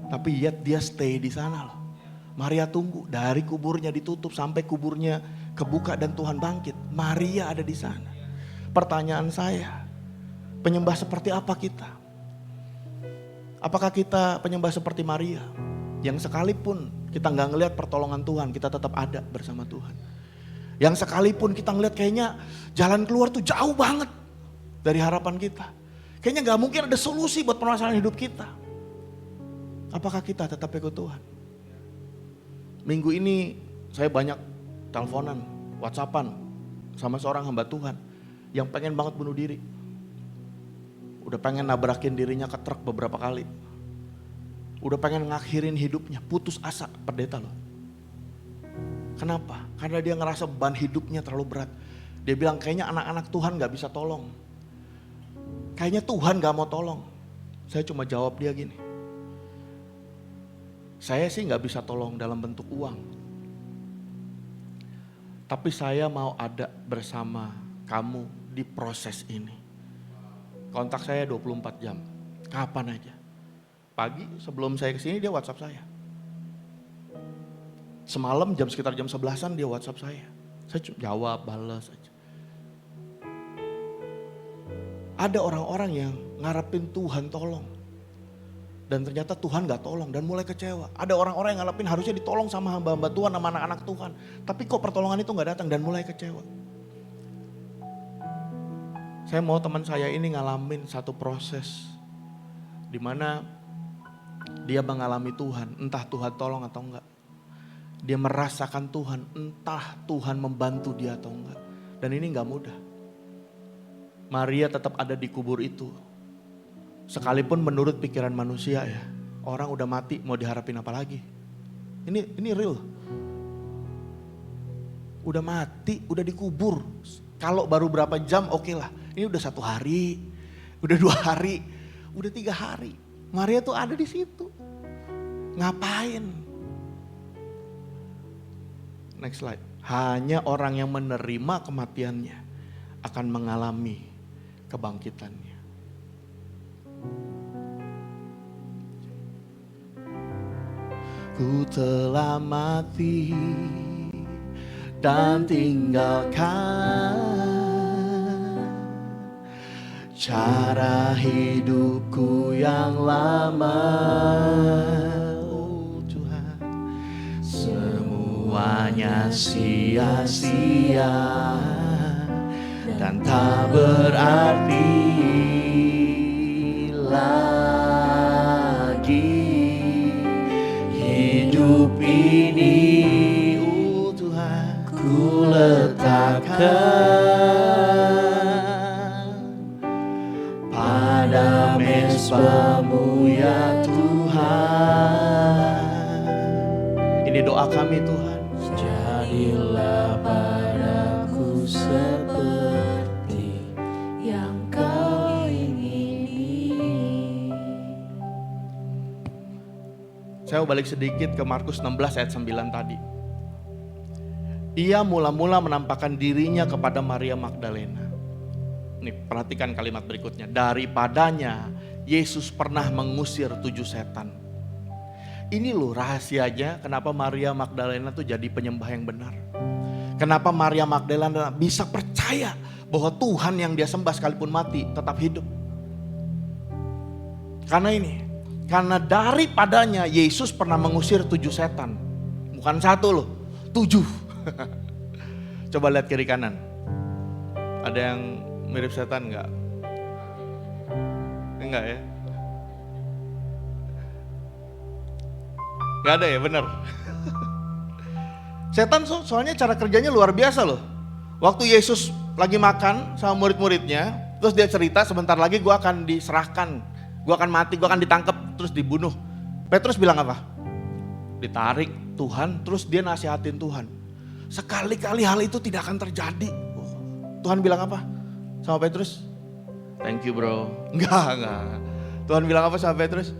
Tapi yet dia stay di sana loh. Maria tunggu dari kuburnya ditutup sampai kuburnya kebuka dan Tuhan bangkit. Maria ada di sana. Pertanyaan saya, penyembah seperti apa kita? Apakah kita penyembah seperti Maria? Yang sekalipun kita nggak ngelihat pertolongan Tuhan, kita tetap ada bersama Tuhan. Yang sekalipun kita ngelihat kayaknya jalan keluar tuh jauh banget dari harapan kita. Kayaknya nggak mungkin ada solusi buat permasalahan hidup kita. Apakah kita tetap ikut Tuhan? Minggu ini saya banyak teleponan, WhatsAppan sama seorang hamba Tuhan yang pengen banget bunuh diri. Udah pengen nabrakin dirinya ke truk beberapa kali. Udah pengen ngakhirin hidupnya, putus asa, pendeta loh. Kenapa? Karena dia ngerasa beban hidupnya terlalu berat. Dia bilang kayaknya anak-anak Tuhan gak bisa tolong. Kayaknya Tuhan gak mau tolong. Saya cuma jawab dia gini. Saya sih gak bisa tolong dalam bentuk uang. Tapi saya mau ada bersama kamu di proses ini. Kontak saya 24 jam, kapan aja. Pagi sebelum saya kesini dia WhatsApp saya. Semalam sekitar jam 11-an dia WhatsApp saya. Saya jawab, balas aja. Ada orang-orang yang ngarepin Tuhan tolong. Dan ternyata Tuhan gak tolong dan mulai kecewa. Ada orang-orang yang ngarepin harusnya ditolong sama hamba-hamba Tuhan, sama anak-anak Tuhan. Tapi kok pertolongan itu gak datang dan mulai kecewa. Saya mau teman saya ini ngalamin satu proses. Dimana dia mengalami Tuhan, entah Tuhan tolong atau enggak. Dia merasakan Tuhan, entah Tuhan membantu dia atau enggak. Dan ini gak mudah. Maria tetap ada di kubur itu. Sekalipun menurut pikiran manusia ya, orang udah mati mau diharapin apa lagi? Ini real. Udah mati, udah dikubur. Kalau baru berapa jam oke lah. Ini udah 1 hari, udah 2 hari, udah 3 hari. Maria tuh ada di situ. Ngapain? Next slide. Hanya orang yang menerima kematiannya akan mengalami kebangkitannya. Ku telah mati dan tinggalkan cara hidupku yang lama. Oh Tuhan, semua semuanya sia-sia dan tak berarti lagi hidup ini. Tuhan, ku letakkan pada mesbah-Mu ya Tuhan. Ini doa kami Tuhan. Jadilah padaku seperti yang Kau ingini. Saya balik sedikit ke Markus 16 ayat 9 tadi. Ia mula-mula menampakkan dirinya kepada Maria Magdalena. Nih, perhatikan kalimat berikutnya. Daripadanya Yesus pernah mengusir 7 setan. Ini loh rahasianya kenapa Maria Magdalena tuh jadi penyembah yang benar. Kenapa Maria Magdalena bisa percaya bahwa Tuhan yang dia sembah sekalipun mati tetap hidup. Karena daripadanya Yesus pernah mengusir 7 setan. Bukan 1 loh, 7. Coba lihat kiri kanan. Ada yang mirip setan enggak? Enggak ya? Enggak ada ya, benar. Setan soalnya cara kerjanya luar biasa loh. Waktu Yesus lagi makan sama murid-muridnya, terus dia cerita sebentar lagi gue akan diserahkan, gue akan mati, gue akan ditangkap, terus dibunuh. Petrus bilang apa? Ditarik Tuhan, terus dia nasihatin Tuhan. Sekali-kali hal itu tidak akan terjadi. Tuhan bilang apa sama Petrus? Thank you bro. Enggak. Tuhan bilang apa sama Petrus?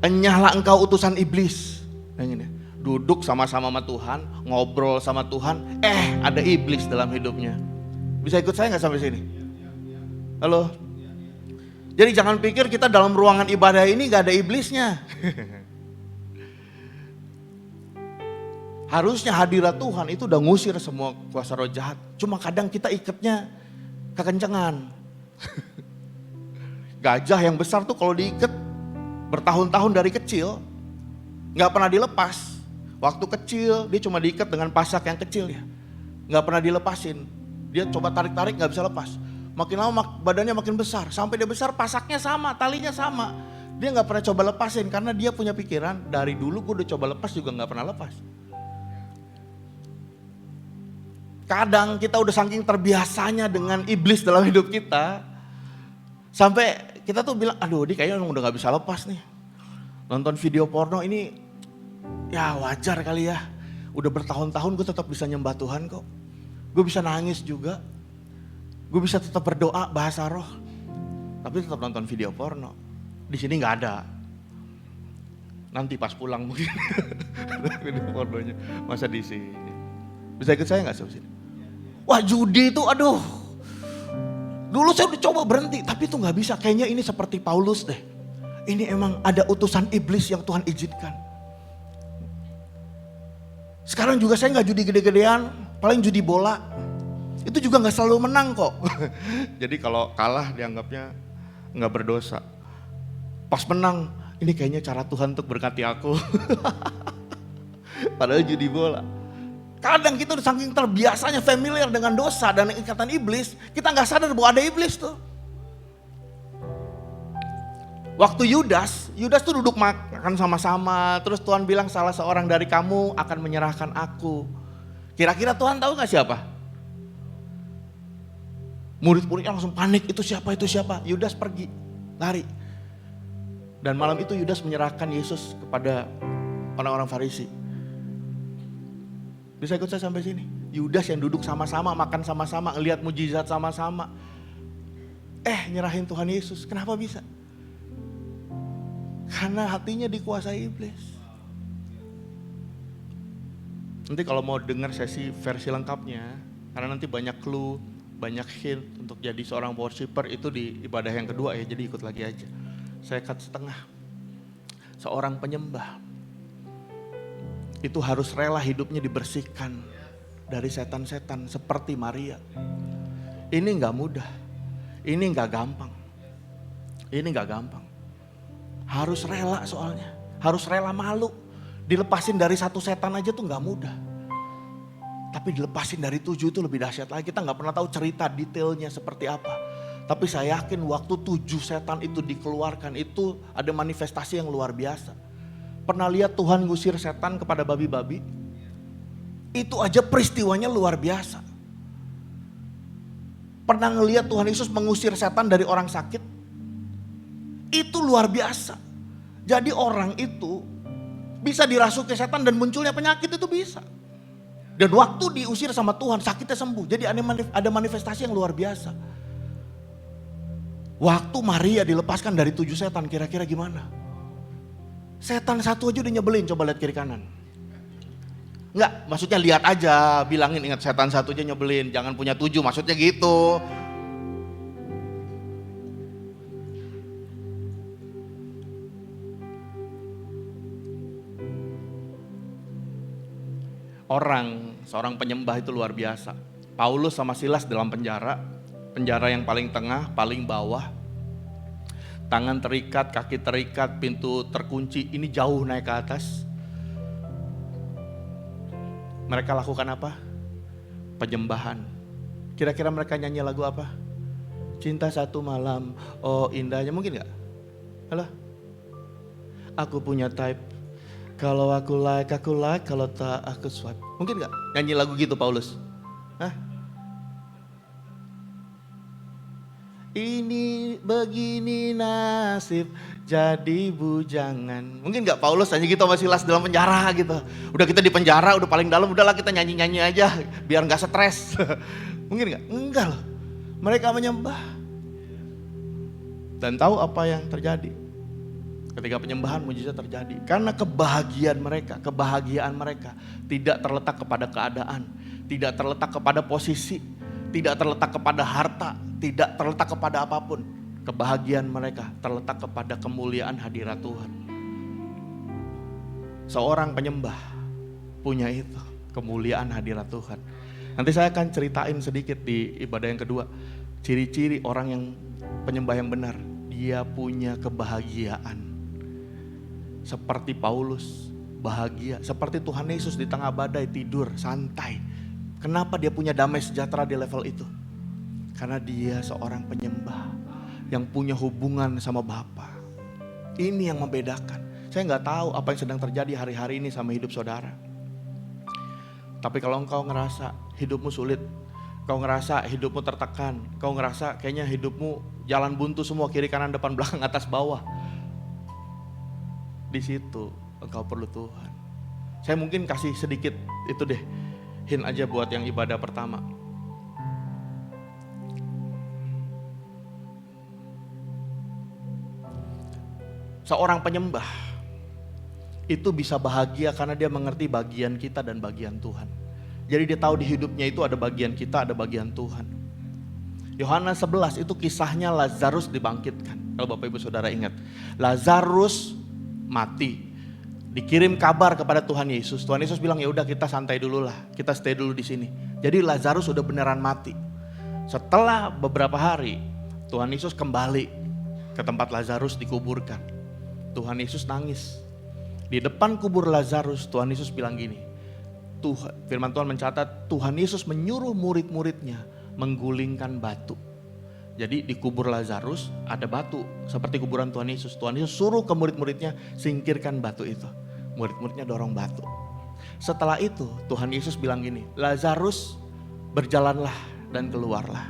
Enyahlah engkau utusan iblis. Yang ini, duduk sama-sama sama Tuhan, ngobrol sama Tuhan, ada iblis dalam hidupnya. Bisa ikut saya gak sampai sini? Halo? Jadi jangan pikir kita dalam ruangan ibadah ini gak ada iblisnya. Harusnya hadirat Tuhan itu udah ngusir semua kuasa roh jahat. Cuma kadang kita ikatnya kekencengan. Gajah yang besar tuh kalau diikat bertahun-tahun dari kecil gak pernah dilepas. Waktu kecil dia cuma diikat dengan pasak yang kecil ya. Gak pernah dilepasin. Dia coba tarik-tarik gak bisa lepas. Makin lama badannya makin besar. Sampai dia besar pasaknya sama, talinya sama. Dia gak pernah coba lepasin karena dia punya pikiran dari dulu gue udah coba lepas juga gak pernah lepas. Kadang kita udah saking terbiasanya dengan iblis dalam hidup kita. Sampai kita tuh bilang, aduh dia kayaknya udah gak bisa lepas nih. Nonton video porno ini ya wajar kali ya. Udah bertahun-tahun gue tetap bisa nyembah Tuhan kok. Gue bisa nangis juga. Gue bisa tetap berdoa bahasa roh. Tapi tetap nonton video porno. Di sini gak ada. Nanti pas pulang mungkin. Video pornonya. Masa di sini. Bisa ikut saya gak sampai sini? Wah judi itu aduh. Dulu saya udah coba berhenti. Tapi itu gak bisa. Kayaknya ini seperti Paulus deh. Ini emang ada utusan iblis yang Tuhan izinkan. Sekarang juga saya gak judi gede-gedean. Paling judi bola. Itu juga gak selalu menang kok. Jadi kalau kalah dianggapnya gak berdosa. Pas menang, ini kayaknya cara Tuhan untuk berkati aku. Padahal judi bola. Kadang kita udah saking terbiasanya familiar dengan dosa dan ikatan iblis. Kita gak sadar bahwa ada iblis tuh. Waktu Yudas tuh duduk makan sama-sama. Terus Tuhan bilang salah seorang dari kamu akan menyerahkan aku. Kira-kira Tuhan tahu gak siapa? Murid-muridnya langsung panik, itu siapa? Yudas pergi, lari. Dan malam itu Yudas menyerahkan Yesus kepada orang-orang Farisi. Bisa ikut saya sampai sini? Yudas yang duduk sama-sama, makan sama-sama, ngelihat mujizat sama-sama. Nyerahin Tuhan Yesus, kenapa bisa? Karena hatinya dikuasai iblis. Nanti kalau mau dengar sesi versi lengkapnya, karena nanti banyak clue, banyak hint untuk jadi seorang worshiper itu di ibadah yang kedua ya, jadi ikut lagi aja. Saya cut setengah. Seorang penyembah itu harus rela hidupnya dibersihkan dari setan-setan seperti Maria. Ini gak mudah, ini gak gampang. Harus rela soalnya, harus rela malu. Dilepasin dari satu setan aja tuh gak mudah. Tapi dilepasin dari 7 itu lebih dahsyat lagi. Kita nggak pernah tahu cerita detailnya seperti apa. Tapi saya yakin waktu 7 setan itu dikeluarkan itu ada manifestasi yang luar biasa. Pernah lihat Tuhan ngusir setan kepada babi-babi? Itu aja peristiwanya luar biasa. Pernah ngelihat Tuhan Yesus mengusir setan dari orang sakit? Itu luar biasa. Jadi orang itu bisa dirasuki setan dan munculnya penyakit itu bisa. Dan waktu diusir sama Tuhan sakitnya sembuh. Jadi ada manifestasi yang luar biasa. Waktu Maria dilepaskan dari 7 setan kira-kira gimana? Setan satu aja udah nyebelin, coba lihat kiri kanan. Enggak, maksudnya lihat aja, bilangin ingat setan satu aja nyebelin, jangan punya 7, maksudnya gitu. Seorang penyembah itu luar biasa. Paulus sama Silas dalam penjara yang paling tengah, paling bawah. Tangan terikat, kaki terikat, pintu terkunci, ini jauh naik ke atas. Mereka lakukan apa? Penyembahan. Kira-kira mereka nyanyi lagu apa? Cinta satu malam, oh indahnya, mungkin gak? Halo? Aku punya type. Kalau aku like, kalau tak aku swipe. Mungkin gak nyanyi lagu gitu Paulus? Hah? Ini begini nasib jadi bujangan. Mungkin gak Paulus nyanyi gitu sama Silas dalam penjara gitu. Udah kita di penjara, udah paling dalam, udahlah kita nyanyi-nyanyi aja biar gak stres. Mungkin gak? Enggak loh. Mereka menyembah. Dan tahu apa yang terjadi? Ketika penyembahan mujizat terjadi. Karena kebahagiaan mereka tidak terletak kepada keadaan, tidak terletak kepada posisi, tidak terletak kepada harta, tidak terletak kepada apapun. Kebahagiaan mereka terletak kepada kemuliaan hadirat Tuhan. Seorang penyembah punya itu, kemuliaan hadirat Tuhan. Nanti saya akan ceritain sedikit di ibadah yang kedua. Ciri-ciri orang yang penyembah yang benar, dia punya kebahagiaan. Seperti Paulus, bahagia. Seperti Tuhan Yesus di tengah badai tidur, santai. Kenapa dia punya damai sejahtera di level itu? Karena dia seorang penyembah yang punya hubungan sama Bapa. Ini yang membedakan. Saya nggak tahu apa yang sedang terjadi hari-hari ini sama hidup saudara. Tapi kalau engkau ngerasa hidupmu sulit, kau ngerasa hidupmu tertekan, kau ngerasa kayaknya hidupmu jalan buntu semua, kiri kanan depan belakang atas bawah. Di situ engkau perlu Tuhan. Saya mungkin kasih sedikit itu deh, hint aja buat yang ibadah pertama. Seorang penyembah itu bisa bahagia karena dia mengerti bagian kita dan bagian Tuhan. Jadi dia tahu di hidupnya itu ada bagian kita, ada bagian Tuhan. Yohanes 11 itu kisahnya Lazarus dibangkitkan. Kalau Bapak Ibu Saudara ingat, Lazarus mati, dikirim kabar kepada Tuhan Yesus. Tuhan Yesus bilang ya udah kita santai dulu lah, kita stay dulu di sini. Jadi Lazarus sudah beneran mati. Setelah beberapa hari, Tuhan Yesus kembali ke tempat Lazarus dikuburkan. Tuhan Yesus nangis. Di depan kubur Lazarus, Tuhan Yesus bilang gini. Firman Tuhan mencatat Tuhan Yesus menyuruh murid-muridnya menggulingkan batu. Jadi di kubur Lazarus ada batu seperti kuburan Tuhan Yesus. Tuhan Yesus suruh ke murid-muridnya singkirkan batu itu. Murid-muridnya dorong batu. Setelah itu Tuhan Yesus bilang gini, Lazarus berjalanlah dan keluarlah.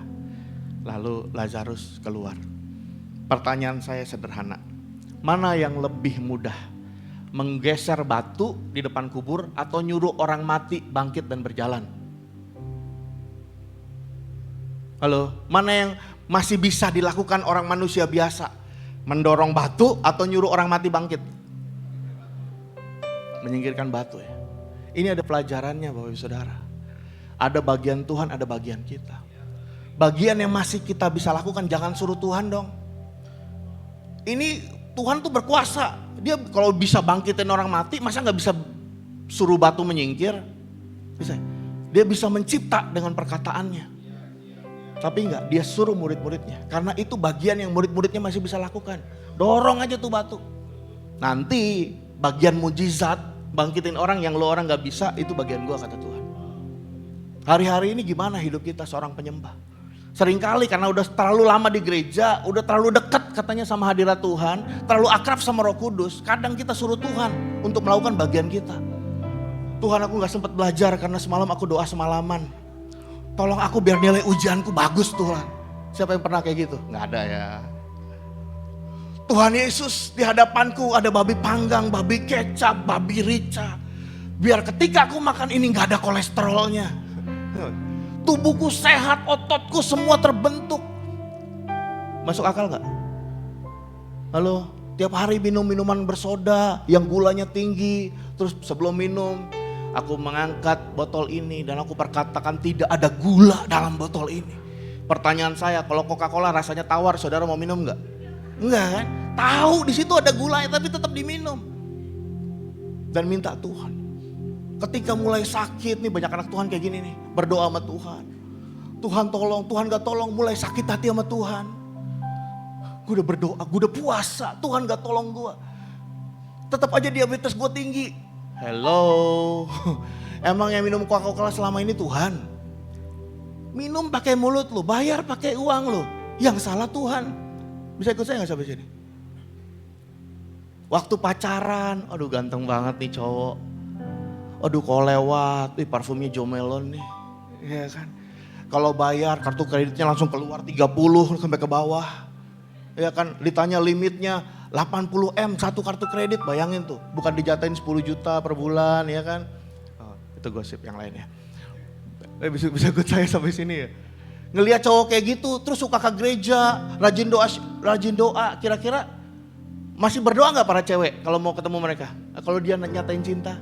Lalu Lazarus keluar. Pertanyaan saya sederhana. Mana yang lebih mudah? Menggeser batu di depan kubur atau nyuruh orang mati bangkit dan berjalan? Halo, mana yang masih bisa dilakukan orang manusia biasa? Mendorong batu atau nyuruh orang mati bangkit? Menyingkirkan batu ya. Ini ada pelajarannya Bapak Ibu Saudara. Ada bagian Tuhan, ada bagian kita. Bagian yang masih kita bisa lakukan, jangan suruh Tuhan dong. Ini Tuhan tuh berkuasa. Dia kalau bisa bangkitin orang mati, masa gak bisa suruh batu menyingkir? Bisa. Dia bisa mencipta dengan perkataannya. Tapi enggak, dia suruh murid-muridnya. Karena itu bagian yang murid-muridnya masih bisa lakukan. Dorong aja tuh batu. Nanti bagian mujizat, bangkitin orang yang lo orang gak bisa, itu bagian gua kata Tuhan. Hari-hari ini gimana hidup kita seorang penyembah? Seringkali karena udah terlalu lama di gereja, udah terlalu dekat katanya sama hadirat Tuhan, terlalu akrab sama Roh Kudus, kadang kita suruh Tuhan untuk melakukan bagian kita. Tuhan, aku gak sempat belajar karena semalam aku doa semalaman. Tolong aku biar nilai ujianku bagus Tuhan. Siapa yang pernah kayak gitu? Gak ada ya. Tuhan Yesus, di hadapanku ada babi panggang, babi kecap, babi rica. Biar ketika aku makan ini gak ada kolesterolnya. Tubuhku sehat, ototku semua terbentuk. Masuk akal gak? Halo, tiap hari minum minuman bersoda yang gulanya tinggi. Terus sebelum minum, aku mengangkat botol ini dan aku perkatakan tidak ada gula dalam botol ini. Pertanyaan saya, kalau Coca-Cola rasanya tawar, saudara mau minum gak? Enggak kan? Tahu di situ ada gulanya tapi tetap diminum. Dan minta Tuhan. Ketika mulai sakit nih, banyak anak Tuhan kayak gini nih, berdoa sama Tuhan. Tuhan tolong, Tuhan gak tolong, mulai sakit hati sama Tuhan. Gue udah berdoa, gue udah puasa, Tuhan gak tolong gue. Tetap aja diabetes gue tinggi. Hello, emang yang minum Coca-Cola selama ini Tuhan? Minum pakai mulut lo, bayar pakai uang lo. Yang salah Tuhan. Bisa ikut saya gak sampai sini? Waktu pacaran, aduh ganteng banget nih cowok. Aduh kalau lewat, parfumnya Jo Malone nih. Iya kan. Kalau bayar kartu kreditnya langsung keluar 30 sampai ke bawah. Iya kan, ditanya limitnya 80M satu kartu kredit, bayangin tuh. Bukan dijatain 10 juta per bulan ya kan. Oh, itu gosip yang lainnya. Bisa ikut saya sampai sini ya. Ngelihat cowok kayak gitu, terus suka ke gereja, rajin doa. Kira-kira masih berdoa gak para cewek kalau mau ketemu mereka? Kalau dia nyatain cinta.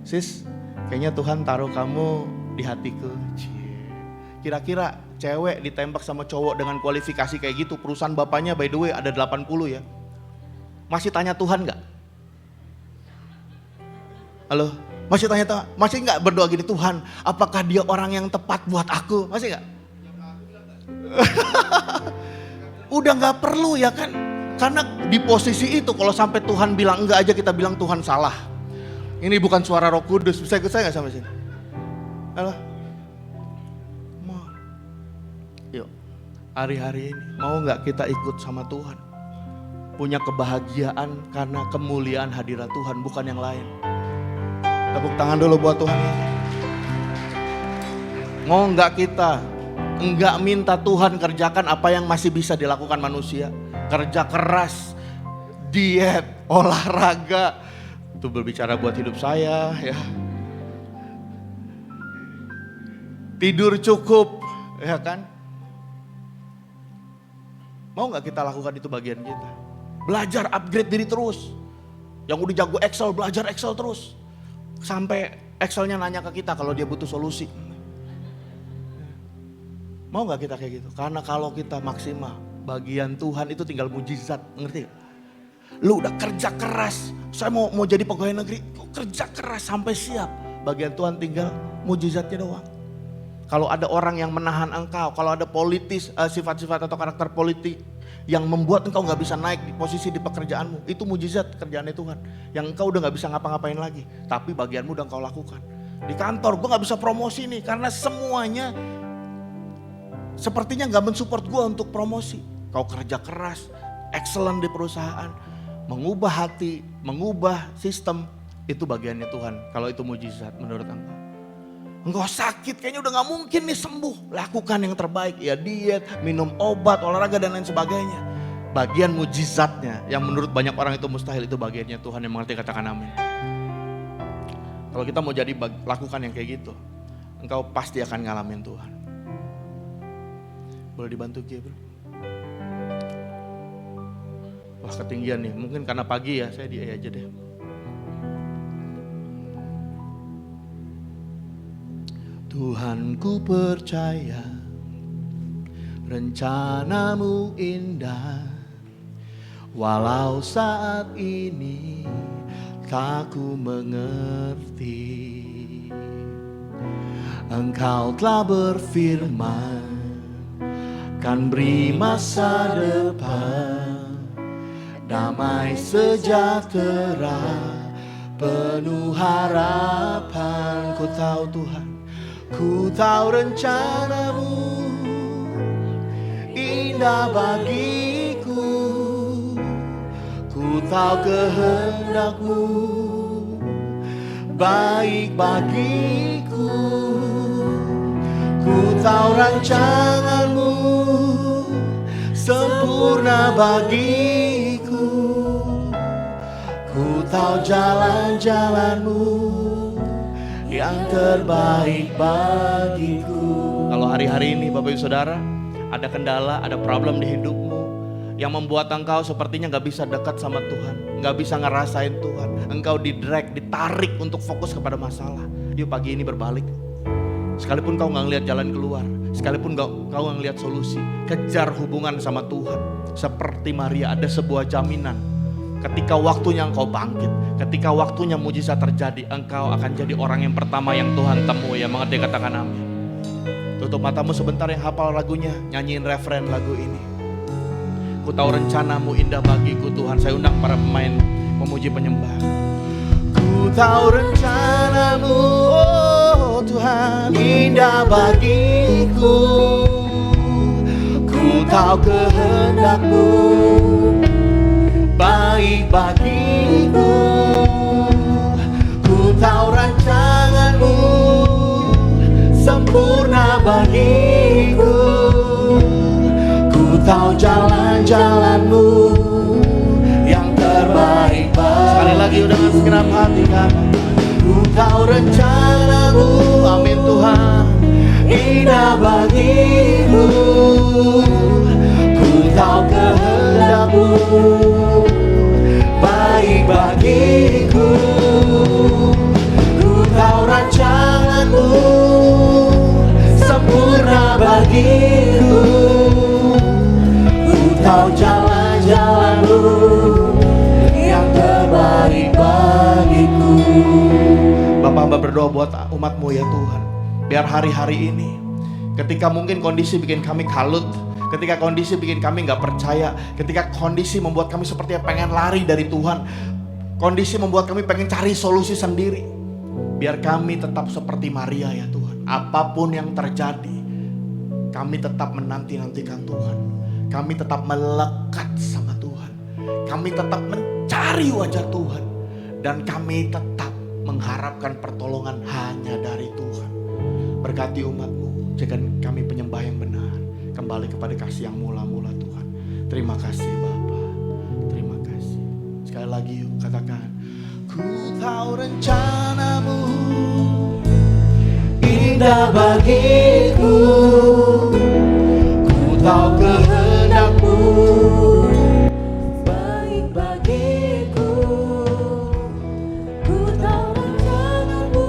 Sis, kayaknya Tuhan taruh kamu di hatiku. Kira-kira cewek ditembak sama cowok dengan kualifikasi kayak gitu, perusahaan bapaknya by the way ada 80 ya. Masih tanya Tuhan gak? Halo? Masih gak berdoa gini, Tuhan apakah dia orang yang tepat buat aku? Masih gak? Udah gak perlu ya kan? Karena di posisi itu kalau sampai Tuhan bilang enggak aja kita bilang Tuhan salah. Ini bukan suara Roh Kudus, bisa ikut saya gak sampai sini? Halo? Mau. Yuk, hari-hari ini mau gak kita ikut sama Tuhan? Punya kebahagiaan karena kemuliaan hadirat Tuhan, bukan yang lain. Tepuk tangan dulu buat Tuhan. Mau gak kita enggak minta Tuhan kerjakan apa yang masih bisa dilakukan manusia? Kerja keras, diet, olahraga. Itu berbicara buat hidup saya ya. Tidur cukup ya kan. Mau gak kita lakukan itu bagian kita? Belajar upgrade diri terus. Yang udah jago Excel, belajar Excel terus. Sampai Excelnya nanya ke kita kalau dia butuh solusi. Mau gak kita kayak gitu? Karena kalau kita maksimal, bagian Tuhan itu tinggal mujizat, ngerti gak? Lu udah kerja keras, saya mau jadi pegawai negeri, kerja keras sampai siap. Bagian Tuhan tinggal mujizatnya doang. Kalau ada orang yang menahan engkau, kalau ada politis, sifat-sifat atau karakter politik yang membuat engkau gak bisa naik di posisi di pekerjaanmu, itu mujizat kerjaannya Tuhan. Yang engkau udah gak bisa ngapa-ngapain lagi, tapi bagianmu udah engkau lakukan. Di kantor gue gak bisa promosi nih, karena semuanya sepertinya gak mensupport gue untuk promosi. Kau kerja keras, excellent di perusahaan, mengubah hati, mengubah sistem, itu bagiannya Tuhan. Kalau itu mujizat menurut engkau. Engkau sakit, kayaknya udah gak mungkin nih sembuh. Lakukan yang terbaik, ya diet, minum obat, olahraga dan lain sebagainya. Bagian mujizatnya yang menurut banyak orang itu mustahil, itu bagiannya Tuhan. Yang mengerti katakan amin. Kalau kita mau jadi lakukan yang kayak gitu, engkau pasti akan ngalamin Tuhan. Boleh dibantu Gia bro? Wah ketinggian nih, mungkin karena pagi ya, saya di aja deh. Tuhan ku percaya rencanamu indah, walau saat ini tak ku mengerti. Engkau telah berfirman kan beri masa depan, damai sejahtera, penuh harapan. Ku tahu Tuhan, Ku tahu rencanamu indah bagiku, ku tahu kehendakmu baik bagiku. Ku tahu rancanganmu sempurna bagiku, ku tahu jalan-jalanmu yang terbaik bagiku. Kalau hari-hari ini Bapak Ibu Saudara ada kendala, ada problem di hidupmu yang membuat engkau sepertinya gak bisa dekat sama Tuhan, gak bisa ngerasain Tuhan, engkau didrag, ditarik untuk fokus kepada masalah. Yuk pagi ini berbalik. Sekalipun kau gak ngeliat jalan keluar, sekalipun kau gak ngeliat solusi, kejar hubungan sama Tuhan. Seperti Maria, ada sebuah jaminan. Ketika waktunya engkau bangkit, ketika waktunya mujizat terjadi, engkau akan jadi orang yang pertama yang Tuhan temui. Ya mengerti, katakan amin. Tutup matamu sebentar, yang hafal lagunya, nyanyiin referen lagu ini. Ku tahu rencanamu indah bagiku Tuhan. Saya undang para pemain memuji penyembah. Ku tahu rencanamu, oh Tuhan, indah bagiku. Ku tahu kehendakmu baik bagiku. Ku tahu rancanganmu sempurna bagiku. Ku tahu jalan-jalanmu yang terbaik bagiku. Sekali lagi dengan segenap hati kami. Ku tahu rencanamu, amin Tuhan, indah bagiku. Ku tahu kehendakmu baik bagiku. Ku tahu rancanganmu sempurna bagiku. Ku tahu jalan-jalanmu yang terbaik bagiku. Bapak hamba berdoa buat umatmu ya Tuhan. Biar hari-hari ini ketika mungkin kondisi bikin kami kalut, ketika kondisi bikin kami gak percaya, ketika kondisi membuat kami sepertinya pengen lari dari Tuhan, kondisi membuat kami pengen cari solusi sendiri, biar kami tetap seperti Maria ya Tuhan. Apapun yang terjadi, kami tetap menanti-nantikan Tuhan. Kami tetap melekat sama Tuhan. Kami tetap mencari wajah Tuhan. Dan kami tetap mengharapkan pertolongan hanya dari Tuhan. Berkati umat-Mu, jadikan kami penyembah yang benar. Kembali kepada kasih yang mula-mula Tuhan. Terima kasih Bapa, terima kasih. Sekali lagi yuk katakan. Ku tahu rencanamu indah bagiku. Ku tahu kehendakmu baik bagiku. Ku tahu rencanamu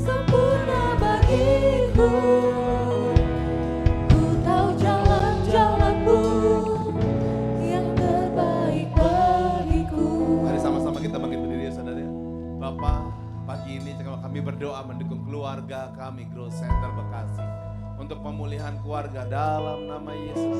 sempurna bagiku. Ku tahu jalan-jalanmu yang terbaik bagiku. Mari sama-sama kita bangkit berdiri ya saudara ya. Bapak, pagi ini kami berdoa mendukung keluarga kami Growth Center Bekasi untuk pemulihan keluarga dalam nama Yesus.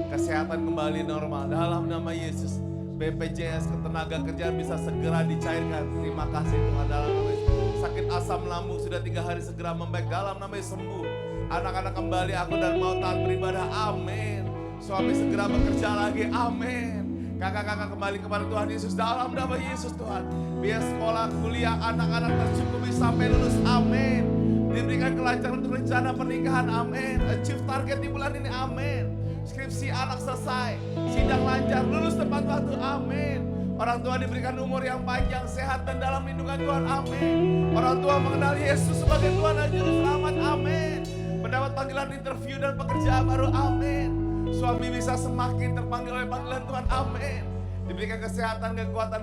Kesehatan kembali normal dalam nama Yesus. BPJS ketenaga kerjaan bisa segera dicairkan. Terima kasih Tuhan dalam nama Yesus. Sakit asam lambung sudah 3 hari segera membaik dalam nama Yesus, sembuh. Anak-anak kembali aku dan mau taat beribadah, amin. Suami segera bekerja lagi, amin. Kakak-kakak kembali kepada Tuhan Yesus dalam nama Yesus Tuhan. Biar sekolah, kuliah, anak-anak tercukupi sampai lulus, amin. Diberikan kelancaran untuk rencana pernikahan, amin. Achieve target di bulan ini, amin. Skripsi anak selesai, sidang lancar, lulus tepat waktu, amin. Orang tua diberikan umur yang panjang, sehat dan dalam lindungan Tuhan, amin. Orang tua mengenal Yesus sebagai Tuhan dan Juru Selamat, amin. Mendapat panggilan interview dan pekerjaan baru, amin. Suami bisa semakin terpanggil oleh panggilan Tuhan, amin. Diberikan kesehatan, kekuatan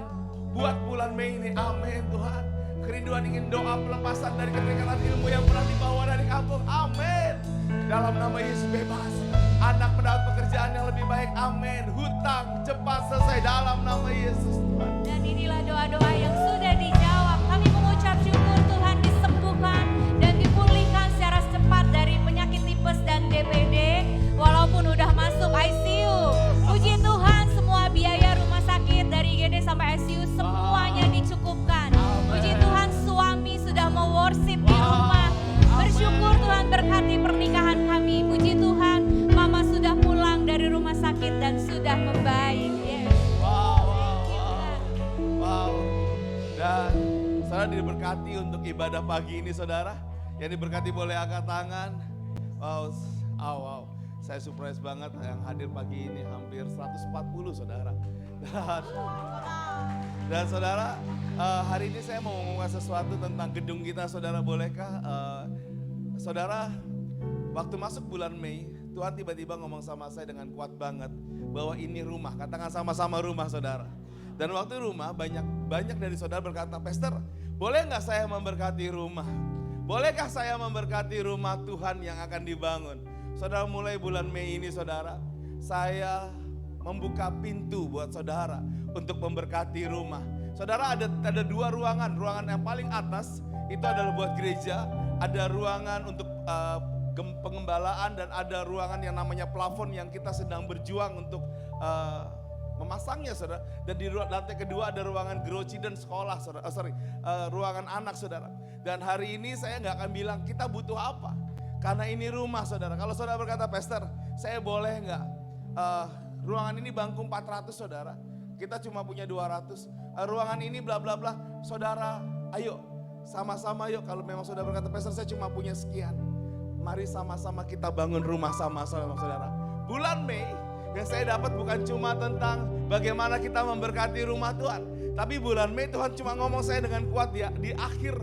buat bulan Mei ini, amin Tuhan. Kerinduan ingin doa pelepasan dari keterikatan ilmu yang pernah dibawa dari kampung, amin. Dalam nama Yesus bebas. Anak mendapat pekerjaan yang lebih baik, amin. Hutang cepat selesai dalam nama Yesus Tuhan. Dan inilah doa-doa yang sudah dijawab. Kami mengucap syukur Tuhan disembuhkan dan dipulihkan secara cepat dari penyakit tipes dan DPD. Walaupun udah masuk ICU. Puji Tuhan, semua biaya rumah sakit dari IGD sampai ICU semuanya dicukupkan. Puji Tuhan, suami sudah mau worship di rumah. saudara diberkati untuk ibadah pagi ini saudara? Yang diberkati boleh angkat tangan. Wow. Saya surprise banget yang hadir pagi ini hampir 140 saudara. Dan saudara, hari ini saya mau ngomongin sesuatu tentang gedung kita saudara, bolehkah? Saudara, waktu masuk bulan Mei, Tuhan tiba-tiba ngomong sama saya dengan kuat banget bahwa ini rumah, katakan sama-sama rumah saudara. Dan waktu rumah banyak dari saudara berkata, Pastor, boleh nggak saya memberkati rumah? Bolehkah saya memberkati rumah Tuhan yang akan dibangun? Saudara, mulai bulan Mei ini saudara, saya membuka pintu buat saudara untuk memberkati rumah. Saudara, ada dua ruangan yang paling atas itu adalah buat gereja, ada ruangan untuk pengembalaan dan ada ruangan yang namanya plafon yang kita sedang berjuang untuk memasangnya saudara. Dan di lantai kedua ada ruangan geroci dan sekolah saudara, ruangan anak saudara. Dan hari ini saya nggak akan bilang kita butuh apa, karena ini rumah saudara. Kalau saudara berkata, Pastor, saya boleh nggak ruangan ini bangku 400 saudara, kita cuma punya 200, ruangan ini bla bla bla, saudara ayo sama-sama yuk. Kalau memang saudara berkata, Pastor, saya cuma punya sekian, mari sama-sama kita bangun rumah sama-sama saudara. Bulan Mei yang saya dapat bukan cuma tentang bagaimana kita memberkati rumah Tuhan, tapi bulan Mei Tuhan cuma ngomong saya dengan kuat di akhir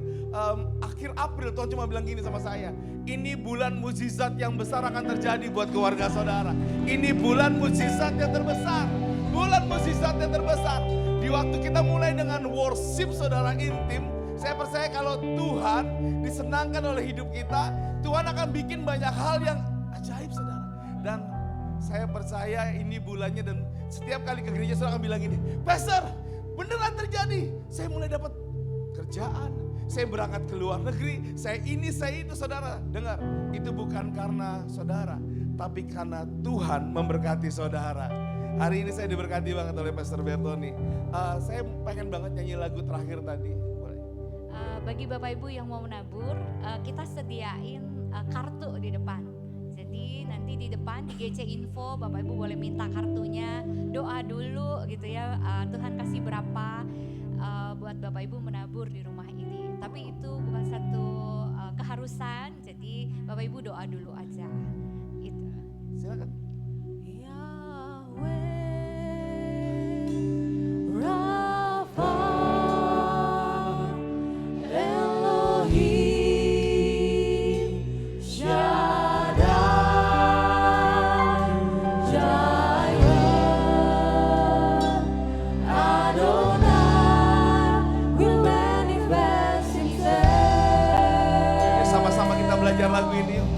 April. Tuhan cuma bilang gini sama saya, ini bulan mukjizat yang besar akan terjadi buat keluarga saudara. Ini bulan mukjizat yang terbesar, bulan mukjizat yang terbesar. Di waktu kita mulai dengan worship saudara intim, saya percaya kalau Tuhan disenangkan oleh hidup kita, Tuhan akan bikin banyak hal yang ajaib saudara. Dan saya percaya ini bulannya, dan setiap kali ke gereja saudara akan bilang gini, Pastor, beneran terjadi. Saya mulai dapat kerjaan, saya berangkat ke luar negeri, saya ini, saya itu saudara. Dengar, itu bukan karena saudara, tapi karena Tuhan memberkati saudara. Hari ini saya diberkati banget oleh Pastor Bertoni. Saya pengen banget nyanyi lagu terakhir tadi. Bagi Bapak Ibu yang mau menabur, kita sediain kartu di depan. Jadi nanti di depan di GC Info Bapak Ibu boleh minta kartunya, doa dulu gitu ya, Tuhan kasih berapa buat Bapak Ibu menabur di rumah ini. Tapi itu bukan satu keharusan, jadi Bapak Ibu doa dulu aja gitu. Silakan. Belajar lagu ini yuk.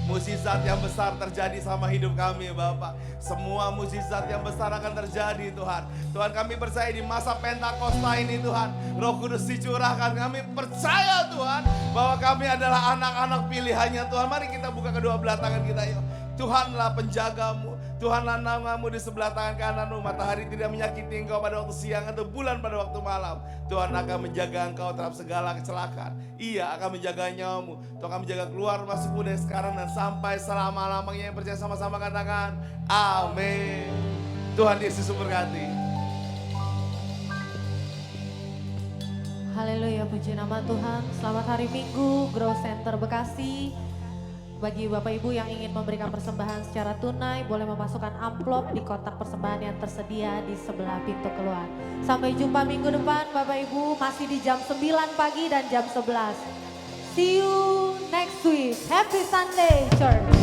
Mukjizat yang besar terjadi sama hidup kami Bapak. Semua mukjizat yang besar akan terjadi Tuhan. Tuhan, kami percaya di masa Pentakosta ini Tuhan, Roh Kudus dicurahkan. Kami percaya Tuhan bahwa kami adalah anak-anak pilihannya Tuhan. Mari kita buka kedua belah tangan kita yuk. Tuhanlah penjagamu, Tuhanlah naunganmu di sebelah tangan kananmu. Matahari tidak menyakiti engkau pada waktu siang atau bulan pada waktu malam. Tuhan akan menjaga engkau terhadap segala kecelakaan. Ia akan menjaga nyawamu. Tuhan akan menjaga keluar masukmu dari sekarang dan sampai selama-lamanya. Yang percaya sama-sama katakan amin. Tuhan Yesus memberkati. Haleluya, puji nama Tuhan. Selamat hari Minggu, Grow Center Bekasi. Bagi Bapak Ibu yang ingin memberikan persembahan secara tunai, boleh memasukkan amplop di kotak persembahan yang tersedia di sebelah pintu keluar. Sampai jumpa minggu depan Bapak Ibu, masih di jam 9 pagi dan jam 11. See you next week. Happy Sunday, Church.